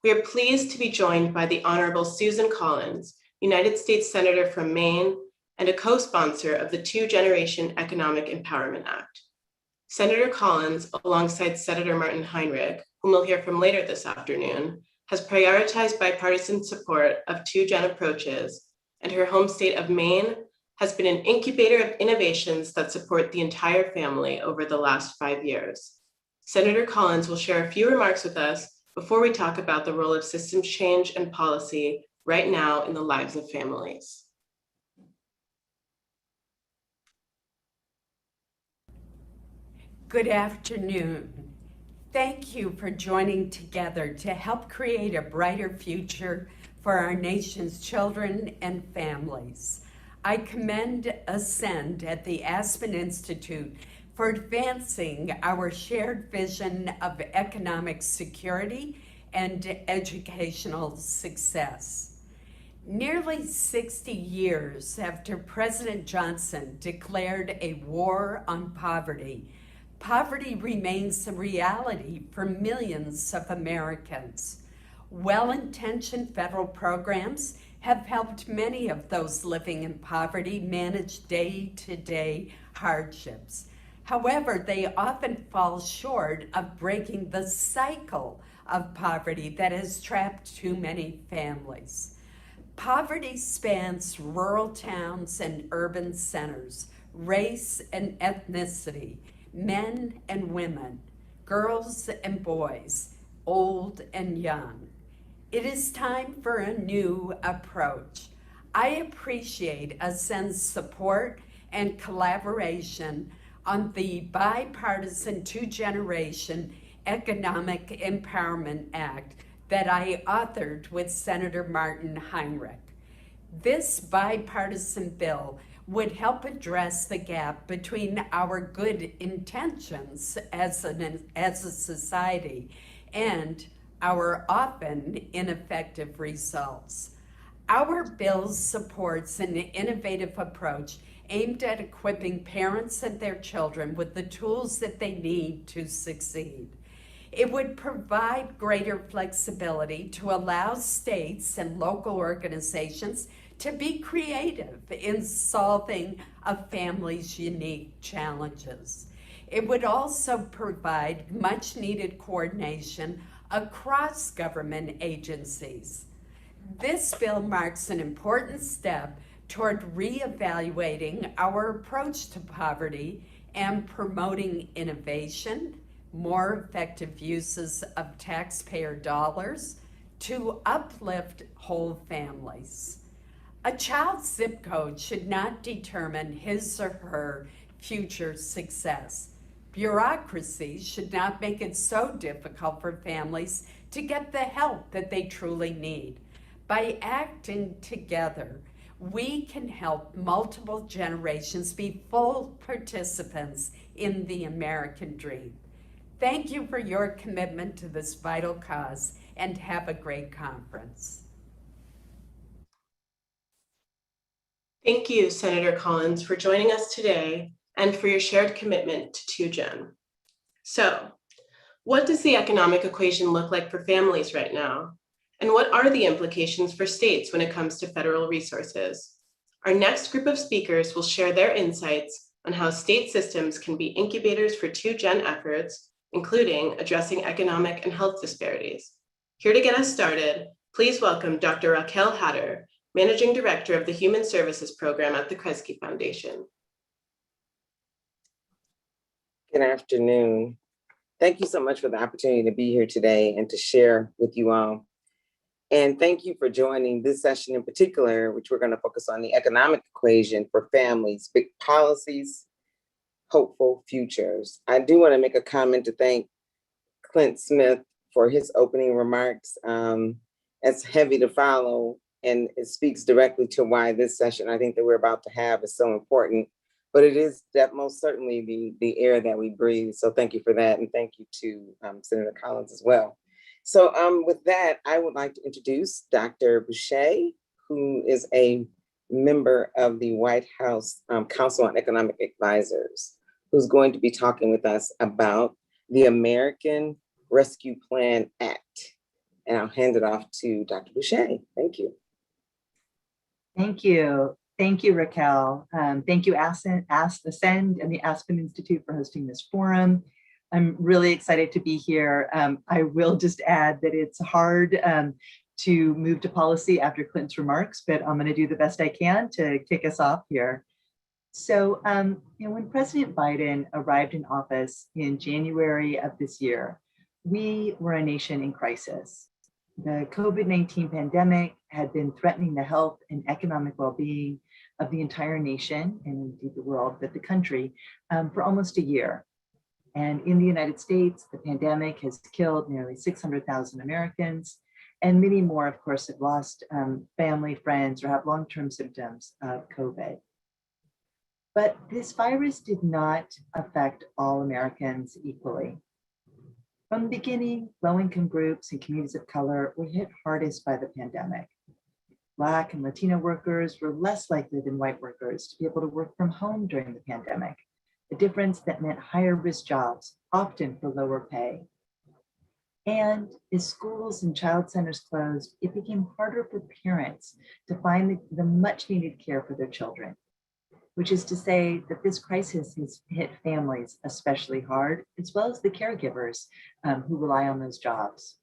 We are pleased to be joined by the Honorable Susan Collins, United States Senator from Maine, and a co-sponsor of the Two Generation Economic Empowerment Act. Senator Collins, alongside Senator Martin Heinrich, whom we'll hear from later this afternoon, has prioritized bipartisan support of 2Gen approaches, and her home state of Maine has been an incubator of innovations that support the entire family over the last 5 years. Senator Collins will share a few remarks with us before we talk about the role of systems change and policy right now in the lives of families. Good afternoon. Thank you for joining together to help create a brighter future for our nation's children and families. I commend Ascend at the Aspen Institute for advancing our shared vision of economic security and educational success. Nearly 60 years after President Johnson declared a war on poverty, poverty remains a reality for millions of Americans. Well-intentioned federal programs have helped many of those living in poverty manage day-to-day hardships. However, they often fall short of breaking the cycle of poverty that has trapped too many families. Poverty spans rural towns and urban centers, race and ethnicity, men and women, girls and boys, old and young. It is time for a new approach. I appreciate Ascend's support and collaboration on the bipartisan Two-Generation Economic Empowerment Act that I authored with Senator Martin Heinrich. This bipartisan bill would help address the gap between our good intentions as a society and our often ineffective results. Our bill supports an innovative approach aimed at equipping parents and their children with the tools that they need to succeed. It would provide greater flexibility to allow states and local organizations to be creative in solving a family's unique challenges. It would also provide much needed coordination across government agencies. This bill marks an important step toward reevaluating our approach to poverty and promoting innovation, more effective uses of taxpayer dollars to uplift whole families. A child's zip code should not determine his or her future success. Bureaucracy should not make it so difficult for families to get the help that they truly need. By acting together, we can help multiple generations be full participants in the American dream. Thank you for your commitment to this vital cause, and have a great conference. Thank you, Senator Collins, for joining us today and for your shared commitment to 2Gen. So, what does the economic equation look like for families right now? And what are the implications for states when it comes to federal resources? Our next group of speakers will share their insights on how state systems can be incubators for 2Gen efforts, including addressing economic and health disparities. Here to get us started, please welcome Dr. Raquel Hatter, Managing Director of the Human Services Program at the Kresge Foundation. Good afternoon. Thank you so much for the opportunity to be here today and to share with you all. And thank you for joining this session in particular, which we're going to focus on the economic equation for families, big policies, hopeful futures. I do want to make a comment to thank Clint Smith for his opening remarks. It's heavy to follow, and it speaks directly to why this session I think that we're about to have is so important. But it is that most certainly the air that we breathe. So thank you for that. And thank you to Senator Collins as well. So with that, I would like to introduce Dr. Boushey, who is a member of the White House Council on Economic Advisors, who's going to be talking with us about the American Rescue Plan Act. And I'll hand it off to Dr. Boushey. Thank you. Thank you. Thank you, Raquel. Thank you, Aspen and the Aspen Institute for hosting this forum. I'm really excited to be here. I will just add that it's hard to move to policy after Clint's remarks, but I'm going to do the best I can to kick us off here. So, when President Biden arrived in office in January of this year, we were a nation in crisis. The COVID-19 pandemic had been threatening the health and economic well-being of the entire nation, and indeed the world, but the country, for almost a year. And in the United States, the pandemic has killed nearly 600,000 Americans, and many more, of course, have lost family, friends, or have long-term symptoms of COVID. But this virus did not affect all Americans equally. From the beginning, low-income groups and communities of color were hit hardest by the pandemic. Black and Latino workers were less likely than white workers to be able to work from home during the pandemic, a difference that meant higher risk jobs, often for lower pay. And as schools and child centers closed, it became harder for parents to find the much needed care for their children, which is to say that this crisis has hit families especially hard, as well as the caregivers who rely on those jobs.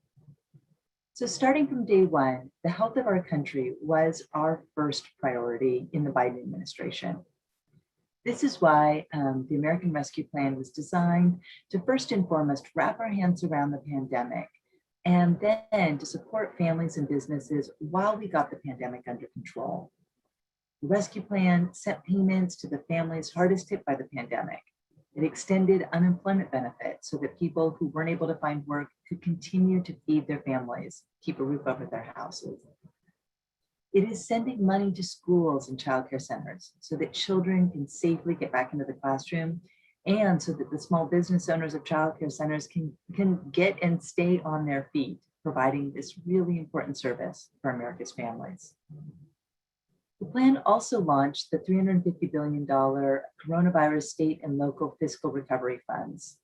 So starting from day one, the health of our country was our first priority in the Biden administration. This is why the American Rescue Plan was designed to first and foremost wrap our hands around the pandemic, and then to support families and businesses while we got the pandemic under control. The rescue plan sent payments to the families hardest hit by the pandemic. It extended unemployment benefits so that people who weren't able to find work could continue to feed their families, keep a roof over their houses. It is sending money to schools and childcare centers so that children can safely get back into the classroom, and so that the small business owners of childcare centers can get and stay on their feet, providing this really important service for America's families. The plan also launched the $350 billion coronavirus state and local fiscal recovery funds,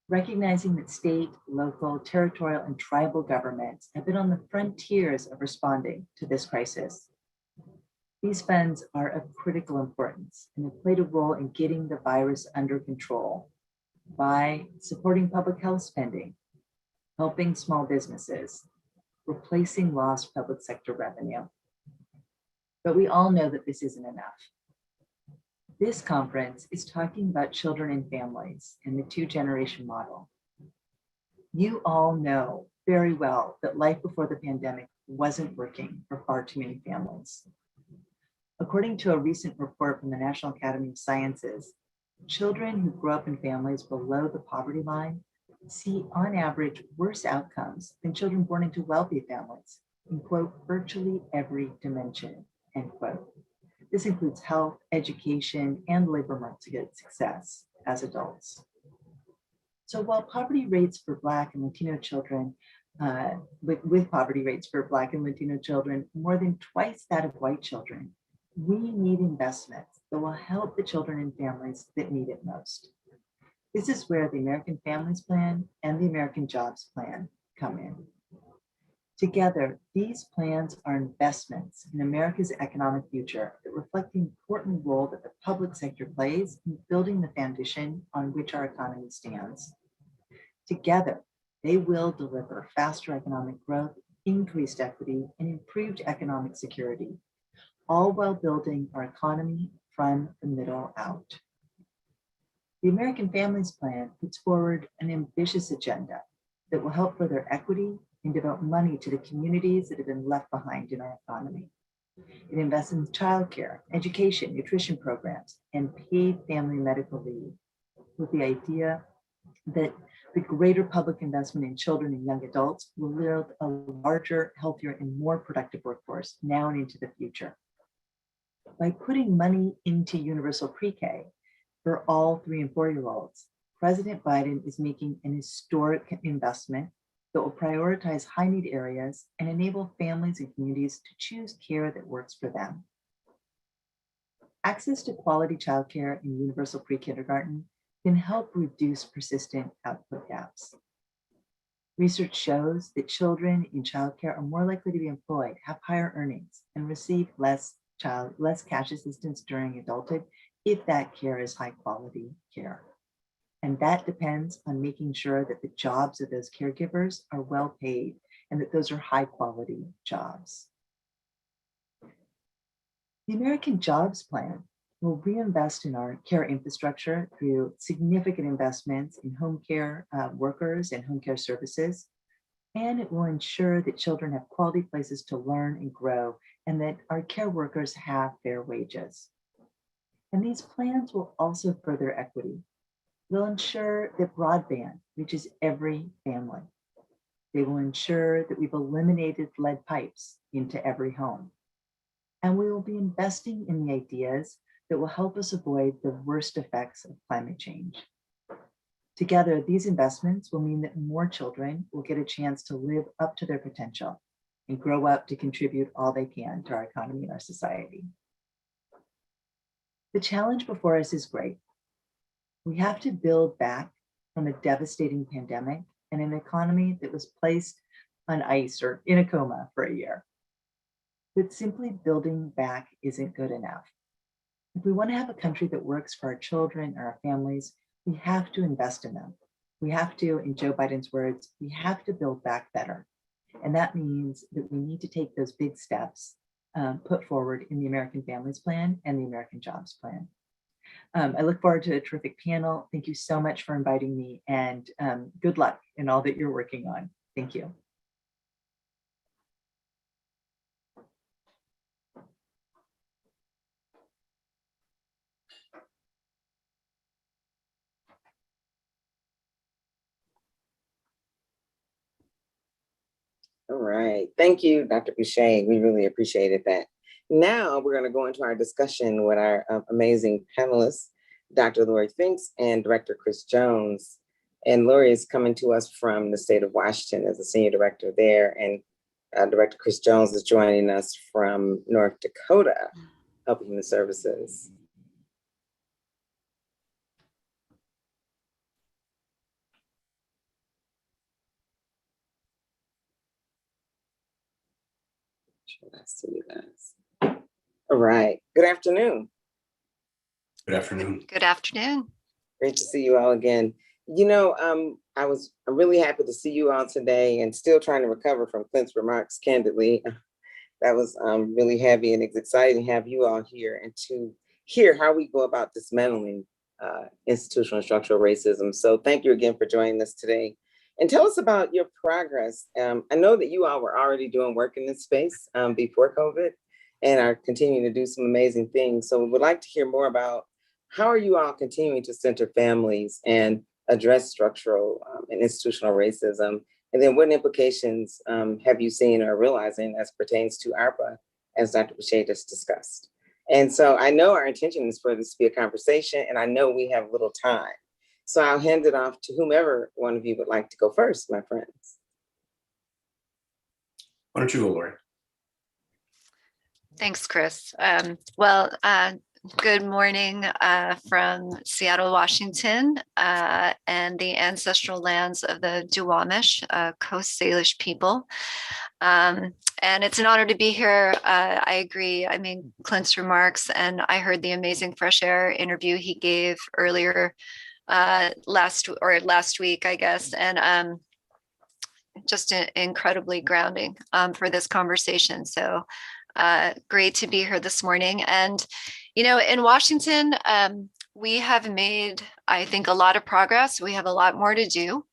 recognizing that state, local, territorial, and tribal governments have been on the frontiers of responding to this crisis. These funds are of critical importance and have played a role in getting the virus under control by supporting public health spending, helping small businesses, replacing lost public sector revenue. But we all know that this isn't enough. This conference is talking about children and families and the two-generation model. You all know very well that life before the pandemic wasn't working for far too many families. According to a recent report from the National Academy of Sciences, children who grow up in families below the poverty line see on average worse outcomes than children born into wealthy families in, quote, virtually every dimension, end quote. This includes health, education, and labor market success as adults. So while poverty rates for Black and Latino children, with poverty rates for Black and Latino children more than twice that of white children, we need investments that will help the children and families that need it most. This is where the American Families Plan and the American Jobs Plan come in. Together, these plans are investments in America's economic future that reflect the important role that the public sector plays in building the foundation on which our economy stands. Together, they will deliver faster economic growth, increased equity, and improved economic security, all while building our economy from the middle out. The American Families Plan puts forward an ambitious agenda that will help further equity and devote money to the communities that have been left behind in our economy. It invests in childcare, education, nutrition programs, and paid family medical leave, with the idea that the greater public investment in children and young adults will build a larger, healthier, and more productive workforce now and into the future. By putting money into universal pre-K for all 3 and 4-year-olds, President Biden is making an historic investment that will prioritize high-need areas and enable families and communities to choose care that works for them. Access to quality childcare in universal pre-kindergarten can help reduce persistent output gaps. Research shows that children in childcare are more likely to be employed, have higher earnings, and receive less cash assistance during adulthood if that care is high quality care. And that depends on making sure that the jobs of those caregivers are well paid and that those are high quality jobs. The American Jobs Plan will reinvest in our care infrastructure through significant investments in home care workers and home care services. And it will ensure that children have quality places to learn and grow, and that our care workers have fair wages. And these plans will also further equity. They'll ensure that broadband reaches every family. They will ensure that we've eliminated lead pipes into every home. And we will be investing in the ideas that will help us avoid the worst effects of climate change. Together, these investments will mean that more children will get a chance to live up to their potential and grow up to contribute all they can to our economy and our society. The challenge before us is great. We have to build back from a devastating pandemic and an economy that was placed on ice or in a coma for a year. But simply building back isn't good enough. If we want to have a country that works for our children and our families, we have to invest in them. We have to, in Joe Biden's words, we have to build back better. And that means that we need to take those big steps put forward in the American Families Plan and the American Jobs Plan. I look forward to a terrific panel. Thank you so much for inviting me, and good luck in all that you're working on. Thank you. All right. Thank you, Dr. Boushey. We really appreciated that. Now we're going to go into our discussion with our amazing panelists, Dr. Lori Pfingst and Director Chris Jones. And Lori is coming to us from the state of Washington as a senior director there. And Director Chris Jones is joining us from North Dakota, helping the services. I see you guys. All right. Good afternoon. Good afternoon. Good afternoon. Great to see you all again. You know, I'm really happy to see you all today, and still trying to recover from Clint's remarks, candidly. That was really heavy, and it's exciting to have you all here and to hear how we go about dismantling institutional and structural racism. So thank you again for joining us today. And tell us about your progress. I know that you all were already doing work in this space before COVID and are continuing to do some amazing things. So we would like to hear more about how are you all continuing to center families and address structural and institutional racism? And then what implications have you seen or realizing as pertains to ARPA, as Dr. Boushey just discussed? And so I know our intention is for this to be a conversation, and I know we have little time. So I'll hand it off to whomever one of you would like to go first, my friends. Why don't you go, Lori? Thanks, Chris. Good morning from Seattle, Washington, and the ancestral lands of the Duwamish, Coast Salish people. And it's an honor to be here. I agree. I mean, Clint's remarks, and I heard the amazing Fresh Air interview he gave earlier last week, I guess, and just incredibly grounding for this conversation. So great to be here this morning. And, you know, in Washington, we have made, I think, a lot of progress. We have a lot more to do.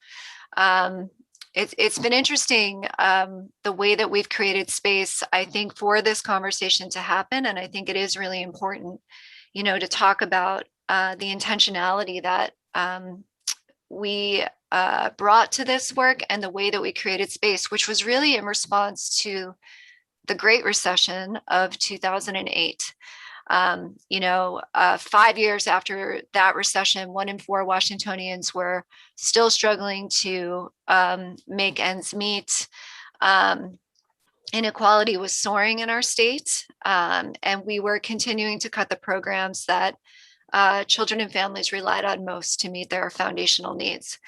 It's been interesting, the way that we've created space, I think, for this conversation to happen. And I think it is really important, you know, to talk about the intentionality that we brought to this work and the way that we created space, which was really in response to the Great Recession of 2008. 5 years after that recession, 1 in 4 Washingtonians were still struggling to make ends meet. Inequality was soaring in our state, and we were continuing to cut the programs that children and families relied on most to meet their foundational needs.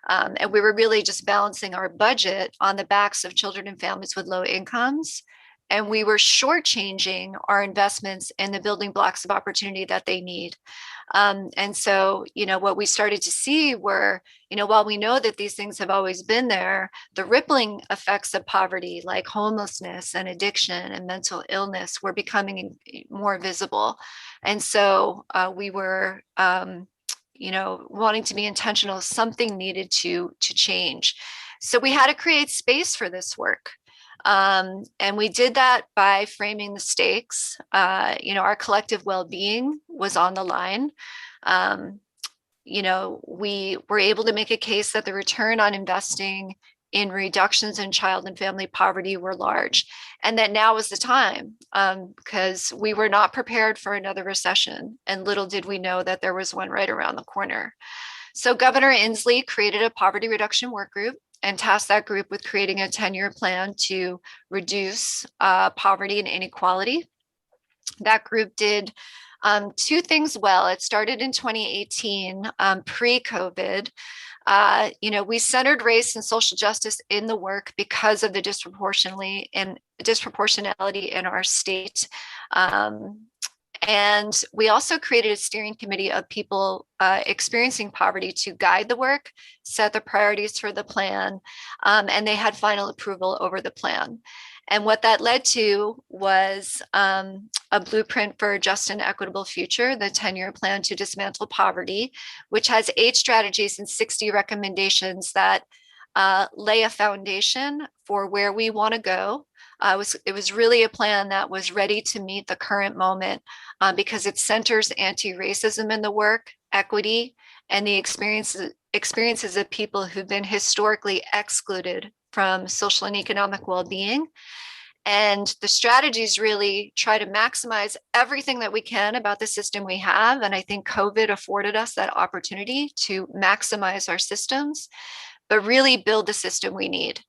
And we were really just balancing our budget on the backs of children and families with low incomes. And we were shortchanging our investments in the building blocks of opportunity that they need. And so, what we started to see were, while we know that these things have always been there, the rippling effects of poverty, like homelessness and addiction and mental illness, were becoming more visible. And so we were, wanting to be intentional. Something needed to change. So we had to create space for this work. And we did that by framing the stakes. Our collective well-being was on the line. We were able to make a case that the return on investing in reductions in child and family poverty were large, and that now was the time, because we were not prepared for another recession, and little did we know that there was one right around the corner. So Governor Inslee created a poverty reduction work group and tasked that group with creating a 10-year plan to reduce poverty and inequality. That group did two things well. It started in 2018, pre-COVID. We centered race and social justice in the work because of the disproportionality in our state. And we also created a steering committee of people experiencing poverty to guide the work, set the priorities for the plan, and they had final approval over the plan. And what that led to was a blueprint for a just and equitable future, the 10-year plan to dismantle poverty, which has 8 strategies and 60 recommendations that lay a foundation for where we want to go. It was really a plan that was ready to meet the current moment because it centers anti-racism in the work, equity, and the experiences of people who've been historically excluded from social and economic well-being. And the strategies really try to maximize everything that we can about the system we have. And I think COVID afforded us that opportunity to maximize our systems, but really build the system we need.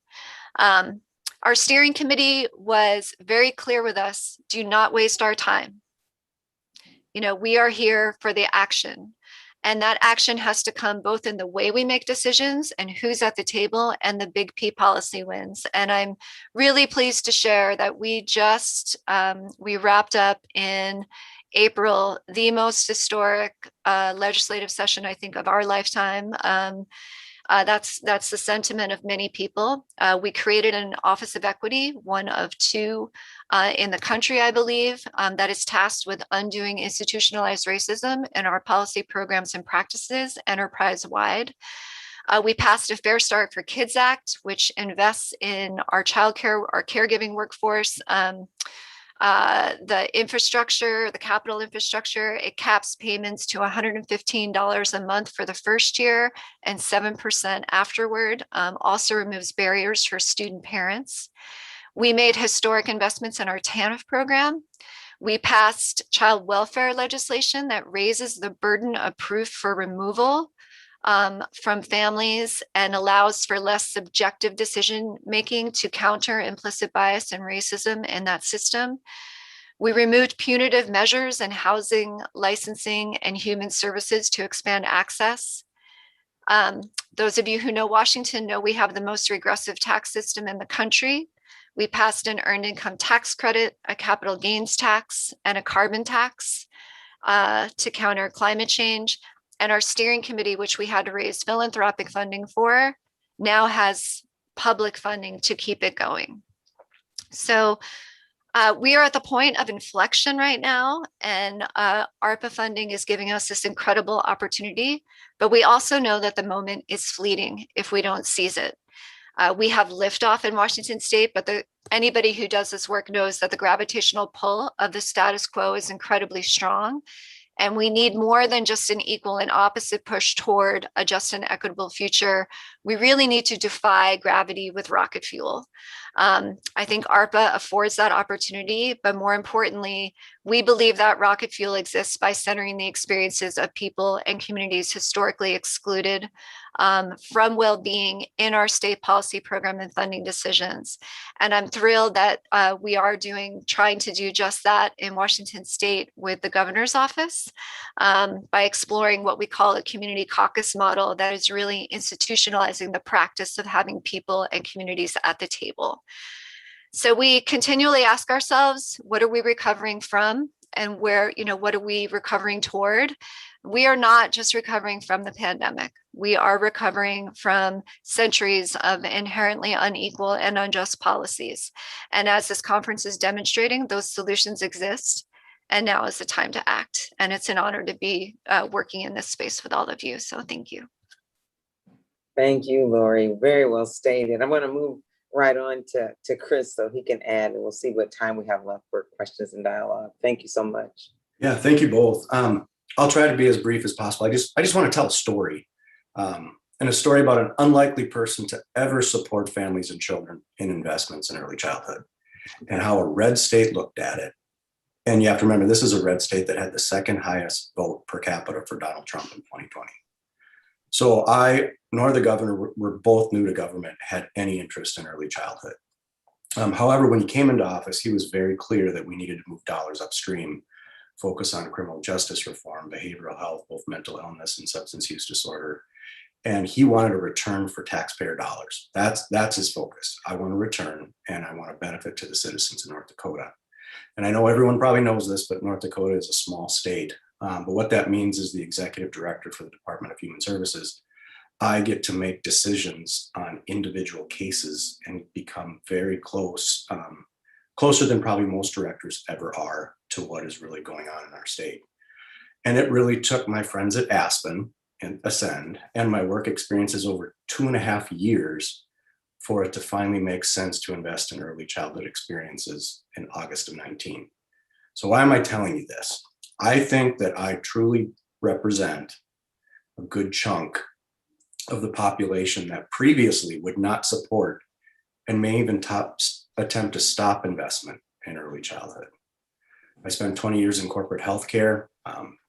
Our steering committee was very clear with us: do not waste our time. We are here for the action. And that action has to come both in the way we make decisions and who's at the table and the big P policy wins. And I'm really pleased to share that we wrapped up in April the most historic legislative session, I think, of our lifetime. That's the sentiment of many people. We created an Office of Equity, one of 2 in the country, I believe, that is tasked with undoing institutionalized racism in our policy programs and practices enterprise-wide. We passed a Fair Start for Kids Act, which invests in our childcare, our caregiving workforce, the infrastructure, the capital infrastructure. It caps payments to $115 a month for the first year and 7% afterward. Also removes barriers for student parents. We made historic investments in our TANF program. We passed child welfare legislation that raises the burden of proof for removal from families and allows for less subjective decision making to counter implicit bias and racism in that system. We removed punitive measures in housing, licensing, and human services to expand access. Those of you who know Washington know we have the most regressive tax system in the country. We passed an earned income tax credit, a capital gains tax, and a carbon tax to counter climate change. And our steering committee, which we had to raise philanthropic funding for, now has public funding to keep it going. So we are at the point of inflection right now, and ARPA funding is giving us this incredible opportunity, but we also know that the moment is fleeting if we don't seize it. We have liftoff in Washington State, but anybody who does this work knows that the gravitational pull of the status quo is incredibly strong. And we need more than just an equal and opposite push toward a just and equitable future. We really need to defy gravity with rocket fuel. I think ARPA affords that opportunity, but more importantly, we believe that rocket fuel exists by centering the experiences of people and communities historically excluded from well-being in our state policy program and funding decisions. And I'm thrilled that we are trying to do just that in Washington State with the governor's office by exploring what we call a community caucus model that is really institutionalizing the practice of having people and communities at the table. So we continually ask ourselves, what are we recovering from? And what are we recovering toward? We are not just recovering from the pandemic. We are recovering from centuries of inherently unequal and unjust policies. And as this conference is demonstrating, those solutions exist. And now is the time to act. And it's an honor to be working in this space with all of you. So thank you. Thank you, Lori. Very well stated. I'm going to move right on to Chris so he can add, and we'll see what time we have left for questions and dialogue. Thank you so much. Yeah, thank you both. I'll try to be as brief as possible. I just want to tell a story, and a story about an unlikely person to ever support families and children in investments in early childhood, and how a red state looked at it. And you have to remember, this is a red state that had the second highest vote per capita for Donald Trump in 2020. So I, nor the governor, were both new to government, had any interest in early childhood. However, when he came into office, he was very clear that we needed to move dollars upstream, focus on criminal justice reform, behavioral health, both mental illness and substance use disorder. And he wanted a return for taxpayer dollars. That's his focus. I want a return, and I want a benefit to the citizens in North Dakota. And I know everyone probably knows this, but North Dakota is a small state. But what that means is the executive director for the Department of Human Services, I get to make decisions on individual cases and become very close, closer than probably most directors ever are to what is really going on in our state. And it really took my friends at Aspen and Ascend and my work experiences over 2.5 years for it to finally make sense to invest in early childhood experiences in August of 19. So why am I telling you this? I think that I truly represent a good chunk of the population that previously would not support and may even attempt to stop investment in early childhood. I spent 20 years in corporate healthcare,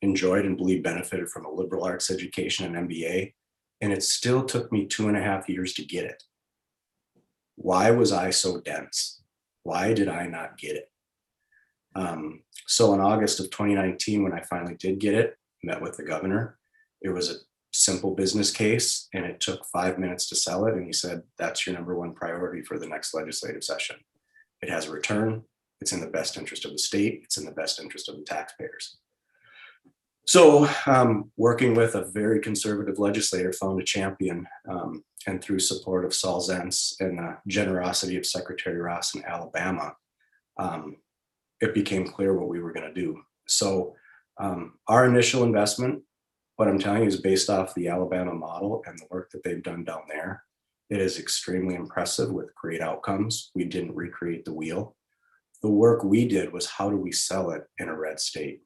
enjoyed and believe benefited from a liberal arts education and MBA, and it still took me 2.5 years to get it. Why was I so dense? Why did I not get it? So in August of 2019, when I finally did get it, met with the governor, it was a simple business case, and it took 5 minutes to sell it. And he said, that's your number one priority for the next legislative session. It has a return. It's in the best interest of the state. It's in the best interest of the taxpayers. So working with a very conservative legislator, found a champion, and through support of Saul Zentz and the generosity of Secretary Ross in Alabama, it became clear what we were going to do. So our initial investment, what I'm telling you, is based off the Alabama model and the work that they've done down there. It is extremely impressive with great outcomes. We didn't recreate the wheel. The work we did was, how do we sell it in a red state?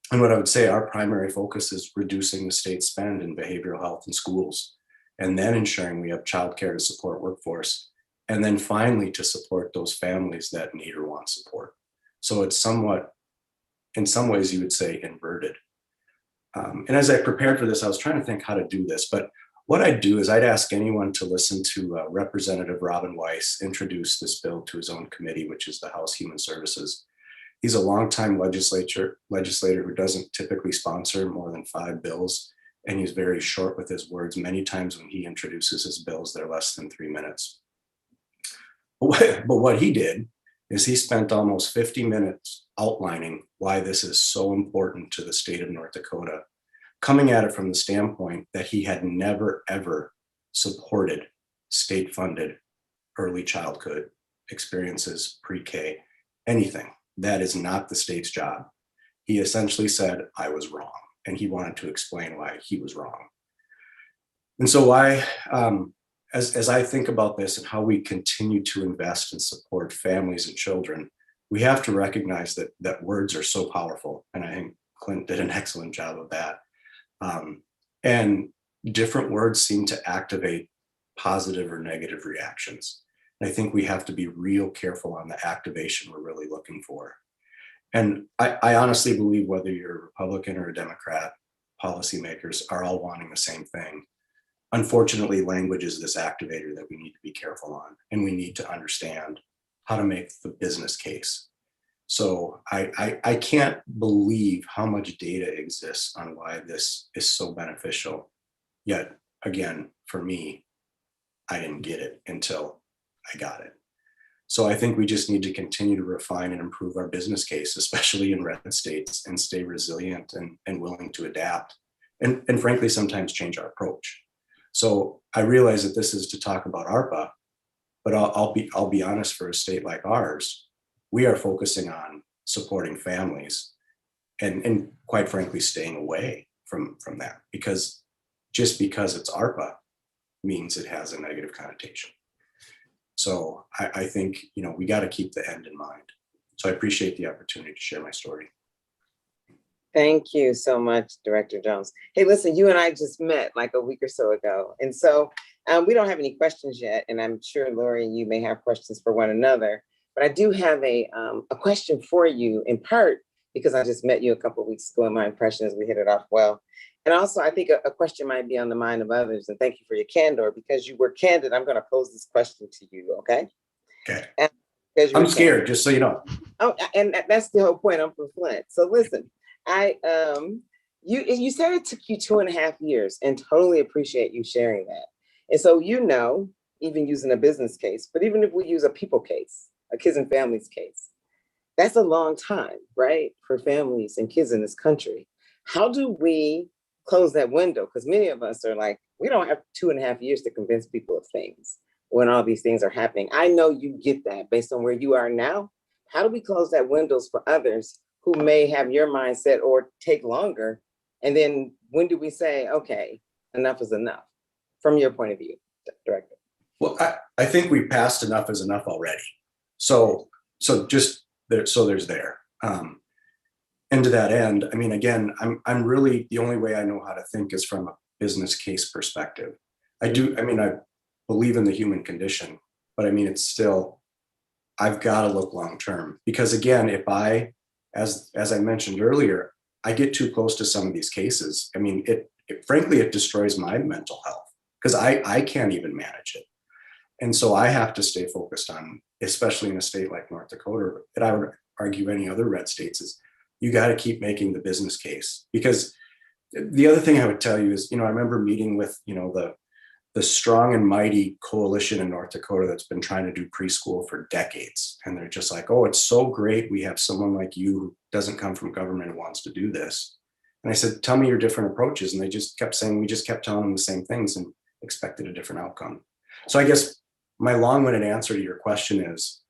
And what I would say, our primary focus is reducing the state spend in behavioral health in schools, and then ensuring we have childcare to support workforce, and then finally to support those families that need or want support. So it's somewhat, in some ways you would say, inverted. And as I prepared for this, I was trying to think how to do this, but what I'd do is I'd ask anyone to listen to Representative Robin Weiss introduce this bill to his own committee, which is the House Human Services. He's a longtime legislator who doesn't typically sponsor more than 5 bills, and he's very short with his words. Many times when he introduces his bills, they're less than 3 minutes. But what he did is he spent almost 50 minutes outlining why this is so important to the state of North Dakota, coming at it from the standpoint that he had never, ever supported state-funded early childhood experiences, pre-K, anything. That is not the state's job. He essentially said, I was wrong, and he wanted to explain why he was wrong. And so as I think about this and how we continue to invest and support families and children, we have to recognize that words are so powerful. And I think Clint did an excellent job of that. And different words seem to activate positive or negative reactions. And I think we have to be real careful on the activation we're really looking for. And I honestly believe whether you're a Republican or a Democrat, policymakers are all wanting the same thing. Unfortunately, language is this activator that we need to be careful on, and we need to understand how to make the business case. So I can't believe how much data exists on why this is so beneficial. Yet again, for me, I didn't get it until I got it. So I think we just need to continue to refine and improve our business case, especially in red states, and stay resilient and willing to adapt. And frankly, sometimes change our approach. So I realize that this is to talk about ARPA, but I'll be honest, for a state like ours, we are focusing on supporting families and quite frankly, staying away from that, because just because it's ARPA means it has a negative connotation. So I think, we got to keep the end in mind. So I appreciate the opportunity to share my story. Thank you so much, Director Jones. Hey, listen, you and I just met like a week or so ago. And so we don't have any questions yet. And I'm sure Lori and you may have questions for one another. But I do have a question for you, in part because I just met you a couple of weeks ago and my impression is we hit it off well. And also, I think a question might be on the mind of others. And thank you for your candor. Because you were candid, I'm going to pose this question to you, okay? Okay. I'm scared, just so you know. Oh, and that's the whole point. I'm from Flint. So listen, you said it took you 2.5 years, and totally appreciate you sharing that. And so, even using a business case, but even if we use a people case, a kids and families case, that's a long time, right? For families and kids in this country. How do we close that window? Because many of us are like, we don't have 2.5 years to convince people of things when all these things are happening. I know you get that based on where you are now. How do we close that windows for others who may have your mindset or take longer? And then when do we say, okay, enough is enough from your point of view, Director? Well, I think we passed enough is enough already. So just there, so there's there. And to that end, I mean, again, I'm really, the only way I know how to think is from a business case perspective. I believe in the human condition, but I mean, it's still, I've got to look long-term, because again, if as I mentioned earlier, I get too close to some of these cases. I mean, frankly, it destroys my mental health, because I can't even manage it. And so I have to stay focused on, especially in a state like North Dakota, and I would argue any other red states, is you got to keep making the business case. Because the other thing I would tell you is, I remember meeting with, the strong and mighty coalition in North Dakota that's been trying to do preschool for decades. And they're just like, oh, it's so great. We have someone like you who doesn't come from government who wants to do this. And I said, tell me your different approaches. And they just kept saying, we just kept telling them the same things and expected a different outcome. So I guess my long-winded answer to your question is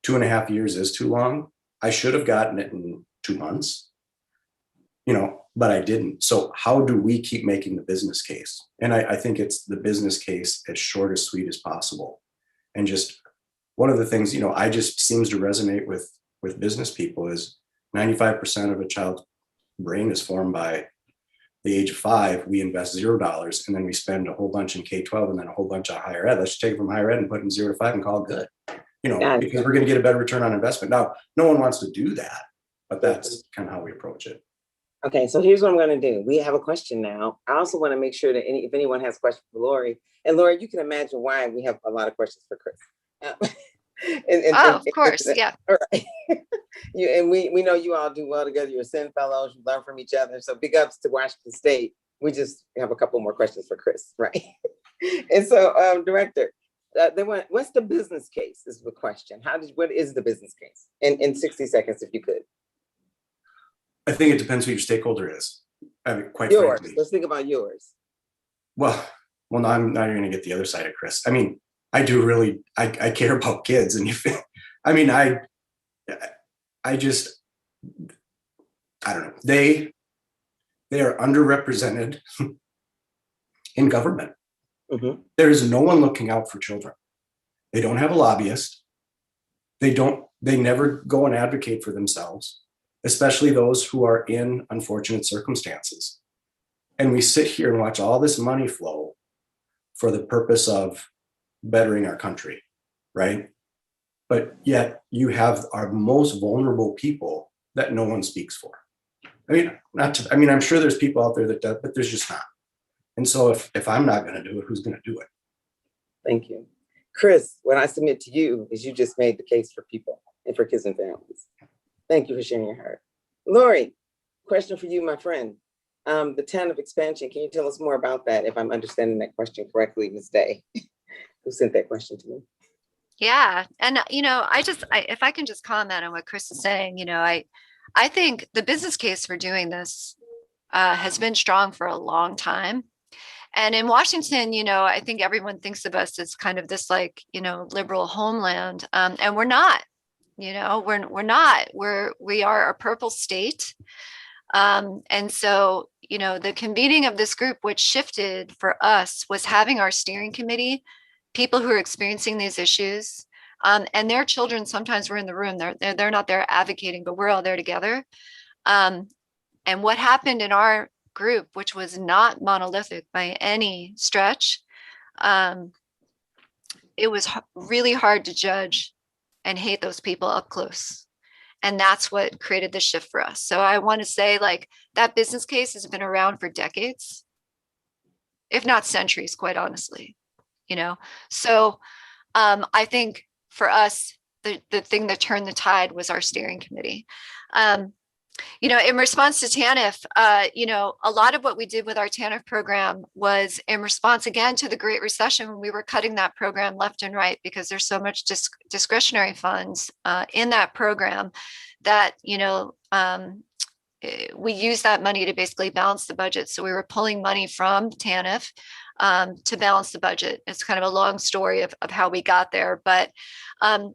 2.5 years is too long. I should have gotten it in 2 months, but I didn't. So how do we keep making the business case? And I think it's the business case as short, as sweet as possible. And just one of the things, I just seems to resonate with business people is 95% of a child's brain is formed by the age of 5. We invest $0, and then we spend a whole bunch in K-12 and then a whole bunch on higher ed. Let's just take it from higher ed and put it in 0 to 5 and call it good, because we're going to get a better return on investment. Now, no one wants to do that, but that's kind of how we approach it. Okay, so here's what I'm going to do. We have a question now. I also want to make sure that if anyone has questions for Lori, and Lori, you can imagine why we have a lot of questions for Chris. Of course, yeah. All right. And we know you all do well together. You're Aspen fellows. You learn from each other. So big ups to Washington State. We just have a couple more questions for Chris, right? And so, Director, what's the business case? Is the question. What is the business case? In 60 seconds, if you could. I think it depends who your stakeholder is. I mean, quite yours. frankly. Let's think about yours. Well, now you're going to get the other side of Chris. I mean, I do really, I care about kids, and I don't know. They are underrepresented in government. Mm-hmm. There is no one looking out for children. They don't have a lobbyist. They never go and advocate for themselves, especially those who are in unfortunate circumstances. And we sit here and watch all this money flow for the purpose of bettering our country, right? But yet you have our most vulnerable people that no one speaks for. I mean, I'm sure there's people out there that do, but there's just not. And so if I'm not going to do it, who's going to do it? Thank you. Chris, what I submit to you is you just made the case for people and for kids and families. Thank you for sharing your heart. Lori, question for you, my friend. The TANF expansion, can you tell us more about that if I'm understanding that question correctly, Ms. Day, who sent that question to me? Yeah. And, if I can just comment on what Chris is saying, I think the business case for doing this has been strong for a long time. And in Washington, I think everyone thinks of us as kind of this liberal homeland. And we're not, we're not, we are a purple state. And so, the convening of this group, which shifted for us, was having our steering committee, people who are experiencing these issues, and their children sometimes were in the room. They're not there advocating, but we're all there together. And what happened in our group, which was not monolithic by any stretch, it was really hard to judge and hate those people up close. And that's what created the shift for us. So I want to say, that business case has been around for decades, if not centuries, quite honestly. So I think for us, the thing that turned the tide was our steering committee. In response to TANF, a lot of what we did with our TANF program was in response, again, to the Great Recession, when we were cutting that program left and right because there's so much discretionary funds in that program that, we used that money to basically balance the budget. So we were pulling money from TANF to balance the budget. It's kind of a long story of how we got there. But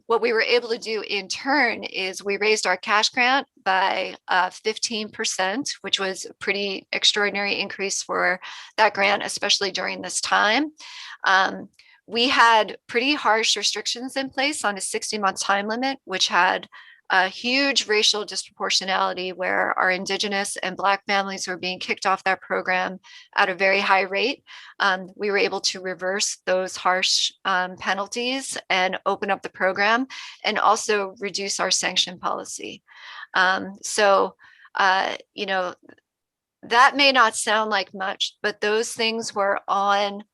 what we were able to do in turn is we raised our cash grant by 15%, which was a pretty extraordinary increase for that grant, especially during this time. We had pretty harsh restrictions in place on a 60-month time limit, which had a huge racial disproportionality where our Indigenous and Black families were being kicked off that program at a very high rate. We were able to reverse those harsh penalties and open up the program and also reduce our sanction policy. So, that may not sound like much, but those things were on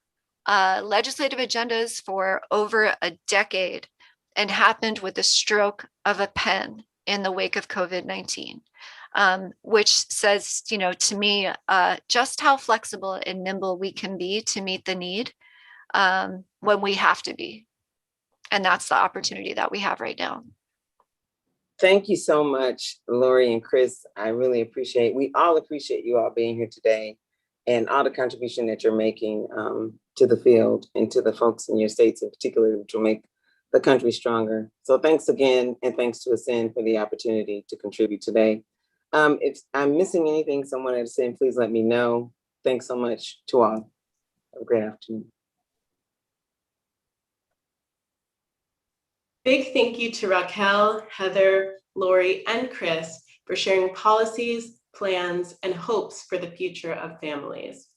legislative agendas for over a decade and happened with the stroke of a pen in the wake of COVID-19, which says, to me, just how flexible and nimble we can be to meet the need when we have to be. And that's the opportunity that we have right now. Thank you so much, Lori and Chris. I really we all appreciate you all being here today and all the contribution that you're making to the field and to the folks in your states in particular, which will make the country stronger. So thanks again, and thanks to Aspen for the opportunity to contribute today. If I'm missing anything someone at Aspen, please let me know. Thanks so much to all. Have a great afternoon. Big thank you to Raquel, Heather, Lori, and Chris for sharing policies, plans, and hopes for the future of families.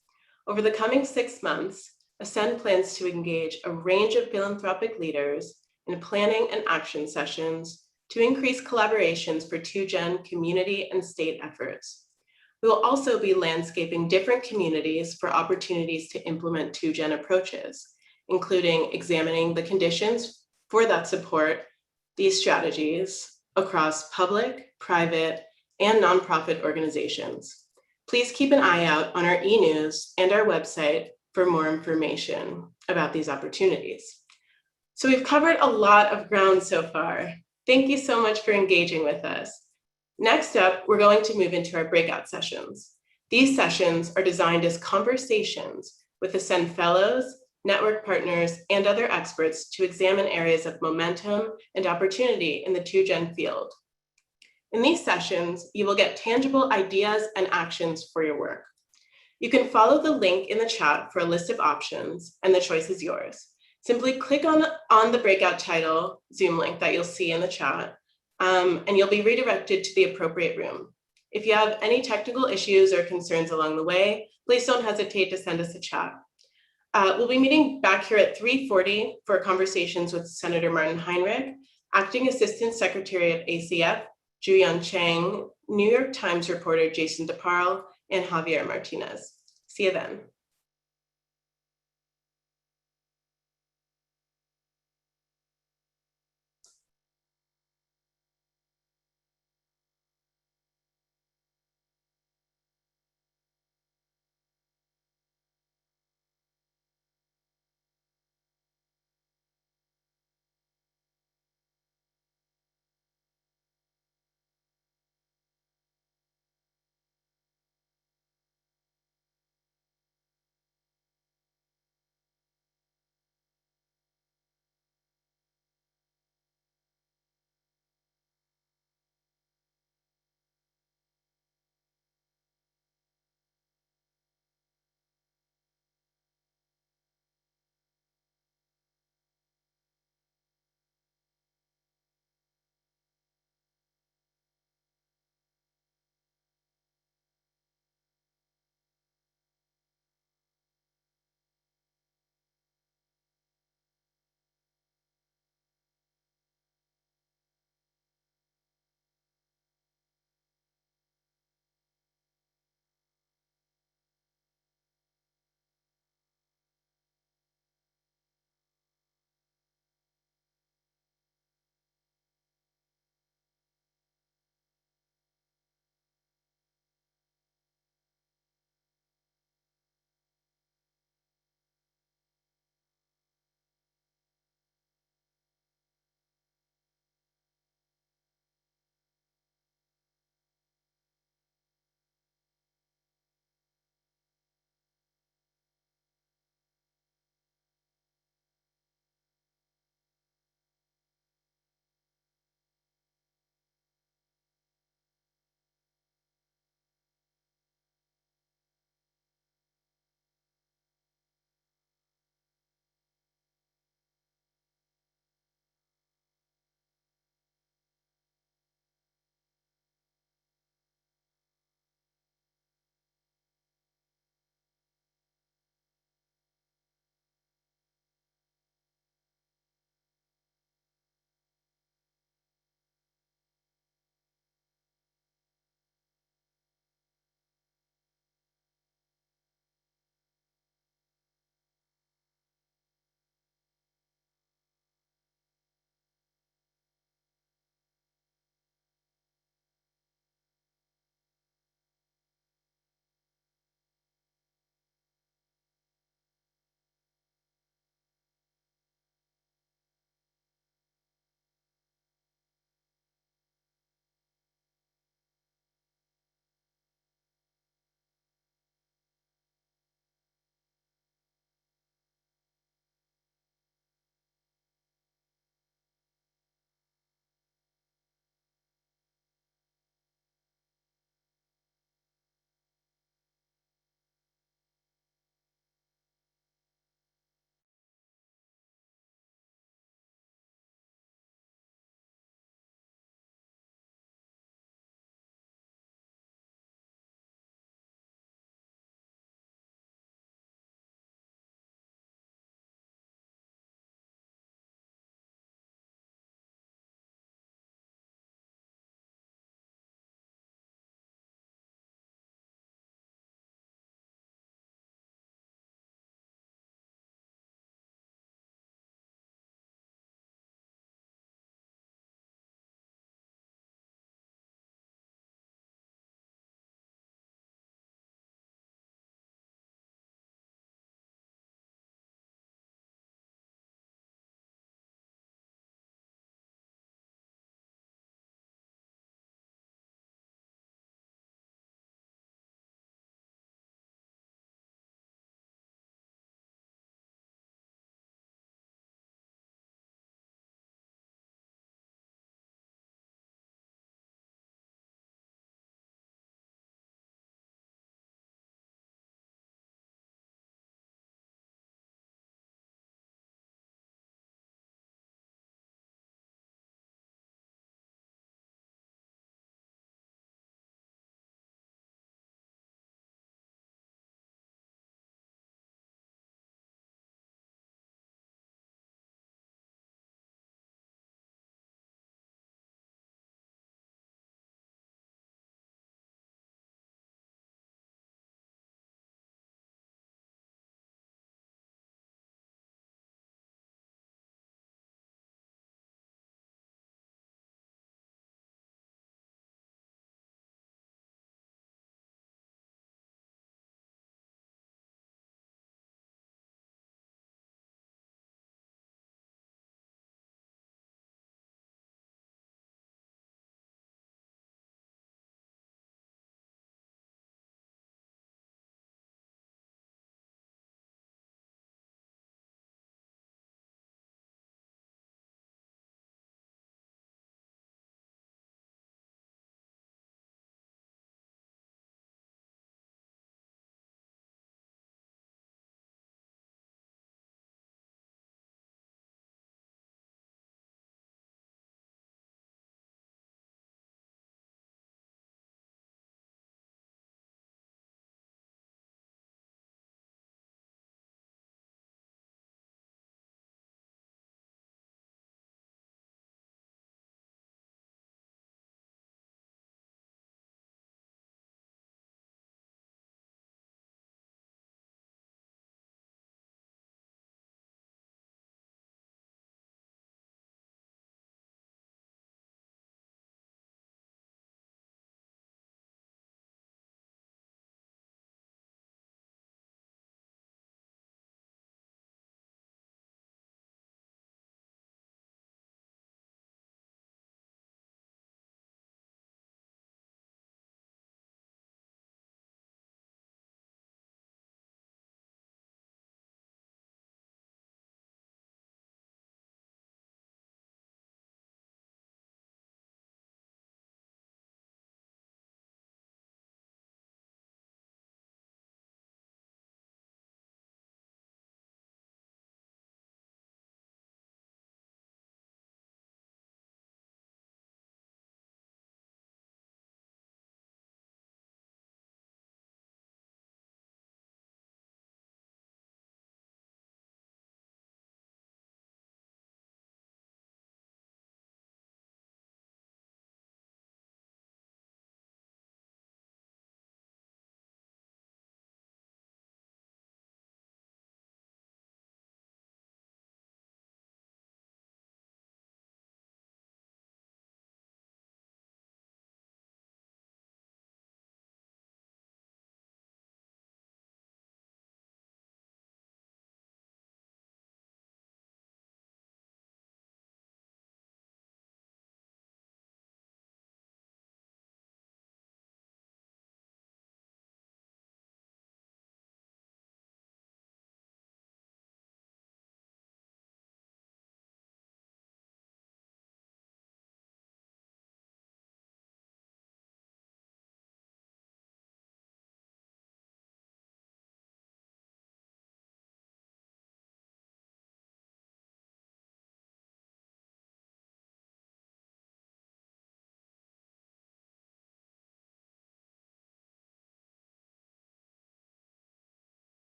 Over the coming 6 months, Aspen plans to engage a range of philanthropic leaders in planning and action sessions to increase collaborations for 2Gen community and state efforts. We will also be landscaping different communities for opportunities to implement 2Gen approaches, including examining the conditions for that support, these strategies across public, private, and nonprofit organizations. Please keep an eye out on our e-news and our website for more information about these opportunities. So we've covered a lot of ground so far. Thank you so much for engaging with us. Next up, we're going to move into our breakout sessions. These sessions are designed as conversations with Aspen fellows, network partners, and other experts to examine areas of momentum and opportunity in the 2Gen field. In these sessions, you will get tangible ideas and actions for your work. You can follow the link in the chat for a list of options, and the choice is yours. Simply click on the breakout title Zoom link that you'll see in the chat, and you'll be redirected to the appropriate room. If you have any technical issues or concerns along the way, please don't hesitate to send us a chat. We'll be meeting back here at 3:40 for conversations with Senator Martin Heinrich, Acting Assistant Secretary of ACF, JooYeun Chang, New York Times reporter Jason DeParle, and Javier Martínez. See you then.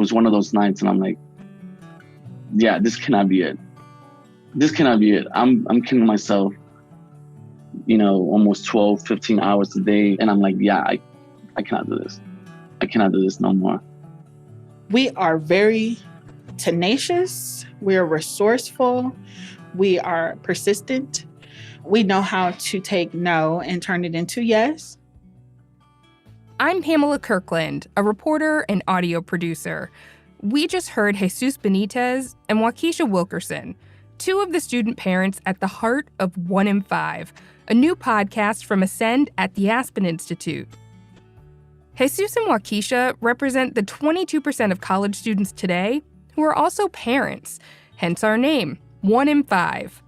was one of those nights, and I'm like, yeah, this cannot be it. This cannot be it. I'm killing myself, almost 12, 15 hours a day. And I'm like, yeah, I cannot do this. I cannot do this no more. We are very tenacious. We're resourceful. We are persistent. We know how to take no and turn it into yes. I'm Pamela Kirkland, a reporter and audio producer. We just heard Jesus Benitez and Waukesha Wilkerson, two of the student parents at the heart of 1 in 5, a new podcast from Ascend at the Aspen Institute. Jesus and Waukesha represent the 22% of college students today who are also parents, hence our name, 1 in 5.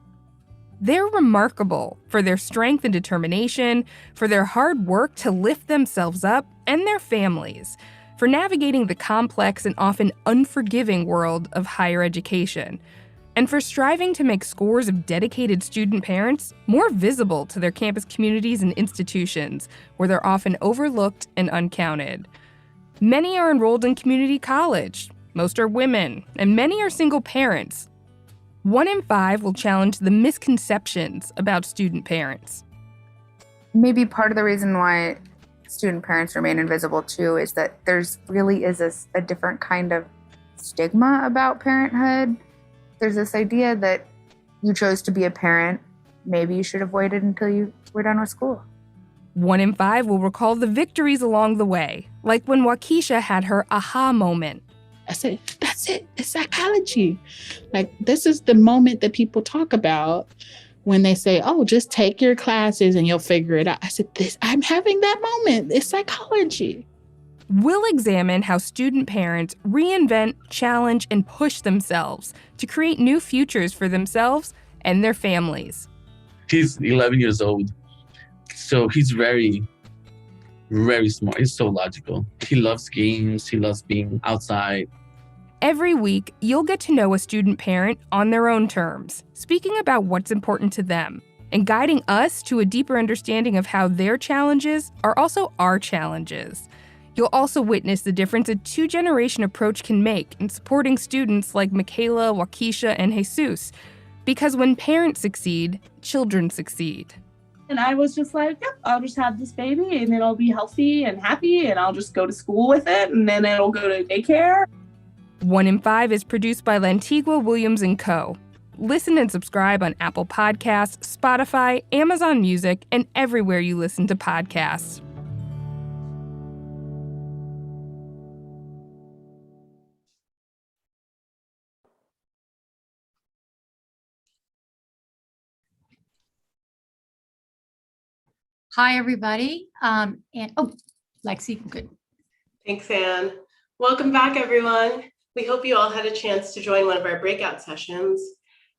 They're remarkable for their strength and determination, for their hard work to lift themselves up and their families, for navigating the complex and often unforgiving world of higher education, and for striving to make scores of dedicated student parents more visible to their campus communities and institutions, where they're often overlooked and uncounted. Many are enrolled in community college, most are women, and many are single parents. 1 in 5 will challenge the misconceptions about student parents. Maybe part of the reason why student parents remain invisible too is that there's really is a different kind of stigma about parenthood. There's this idea that you chose to be a parent, maybe you should have waited until you were done with school. 1 in 5 will recall the victories along the way, like when Waukesha had her aha moment. I said, that's it. It's psychology. Like, this is the moment that people talk about when they say, oh, just take your classes and you'll figure it out. I said, I'm having that moment. It's psychology. We'll examine how student parents reinvent, challenge, and push themselves to create new futures for themselves and their families. He's 11 years old, so he's very, very smart. He's so logical. He loves games. He loves being outside. Every week, you'll get to know a student parent on their own terms, speaking about what's important to them, and guiding us to a deeper understanding of how their challenges are also our challenges. You'll also witness the difference a two-generation approach can make in supporting students like Michaela, Waukesha, and Jesus. Because when parents succeed, children succeed. And I was just like, yep, I'll just have this baby and it'll be healthy and happy and I'll just go to school with it and then it'll go to daycare. 1 in 5 is produced by Lantigua Williams & Co. Listen and subscribe on Apple Podcasts, Spotify, Amazon Music, and everywhere you listen to podcasts. Hi, everybody. Lexi, good. Thanks, Anne. Welcome back, everyone. We hope you all had a chance to join one of our breakout sessions.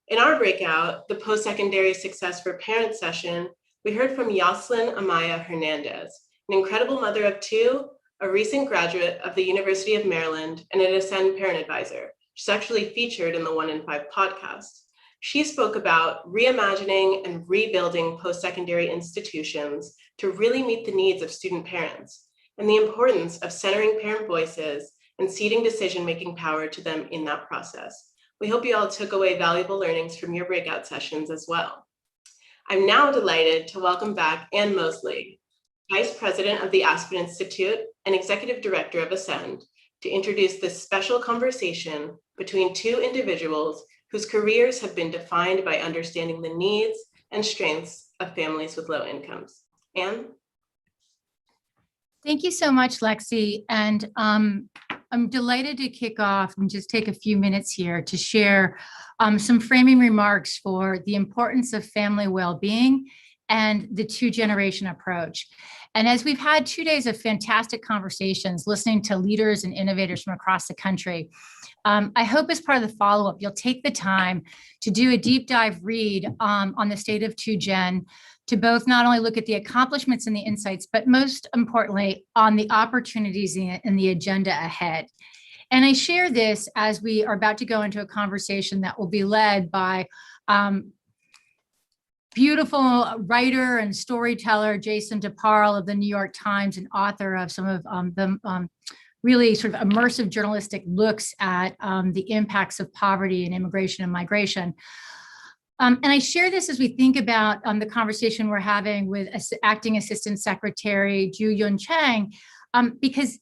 In our breakout, the Post-Secondary Success for Parents session, we heard from Yoselin Amaya Hernandez, an incredible mother of 2, a recent graduate of the University of Maryland, and an Ascend parent advisor. She's actually featured in the 1 in 5 podcast. She spoke about reimagining and rebuilding post-secondary institutions to really meet the needs of student parents and the importance of centering parent voices and ceding decision-making power to them in that process. We hope you all took away valuable learnings from your breakout sessions as well. I'm now delighted to welcome back Anne Mosle, Vice President of the Aspen Institute and Executive Director of Ascend, to introduce this special conversation between 2 individuals whose careers have been defined by understanding the needs and strengths of families with low incomes. Anne? Thank you so much, Lexi. And I'm delighted to kick off and just take a few minutes here to share some framing remarks for the importance of family well-being and the 2-generation approach. And as we've had 2 days of fantastic conversations, listening to leaders and innovators from across the country, I hope as part of the follow-up, you'll take the time to do a deep dive read on the state of 2Gen, to both not only look at the accomplishments and the insights, but most importantly, on the opportunities and the agenda ahead. And I share this as we are about to go into a conversation that will be led by beautiful writer and storyteller, Jason DeParle of the New York Times, and author of some of the really sort of immersive journalistic looks at the impacts of poverty and immigration and migration. And I share this as we think about the conversation we're having with Acting Assistant Secretary JooYeun Chang, because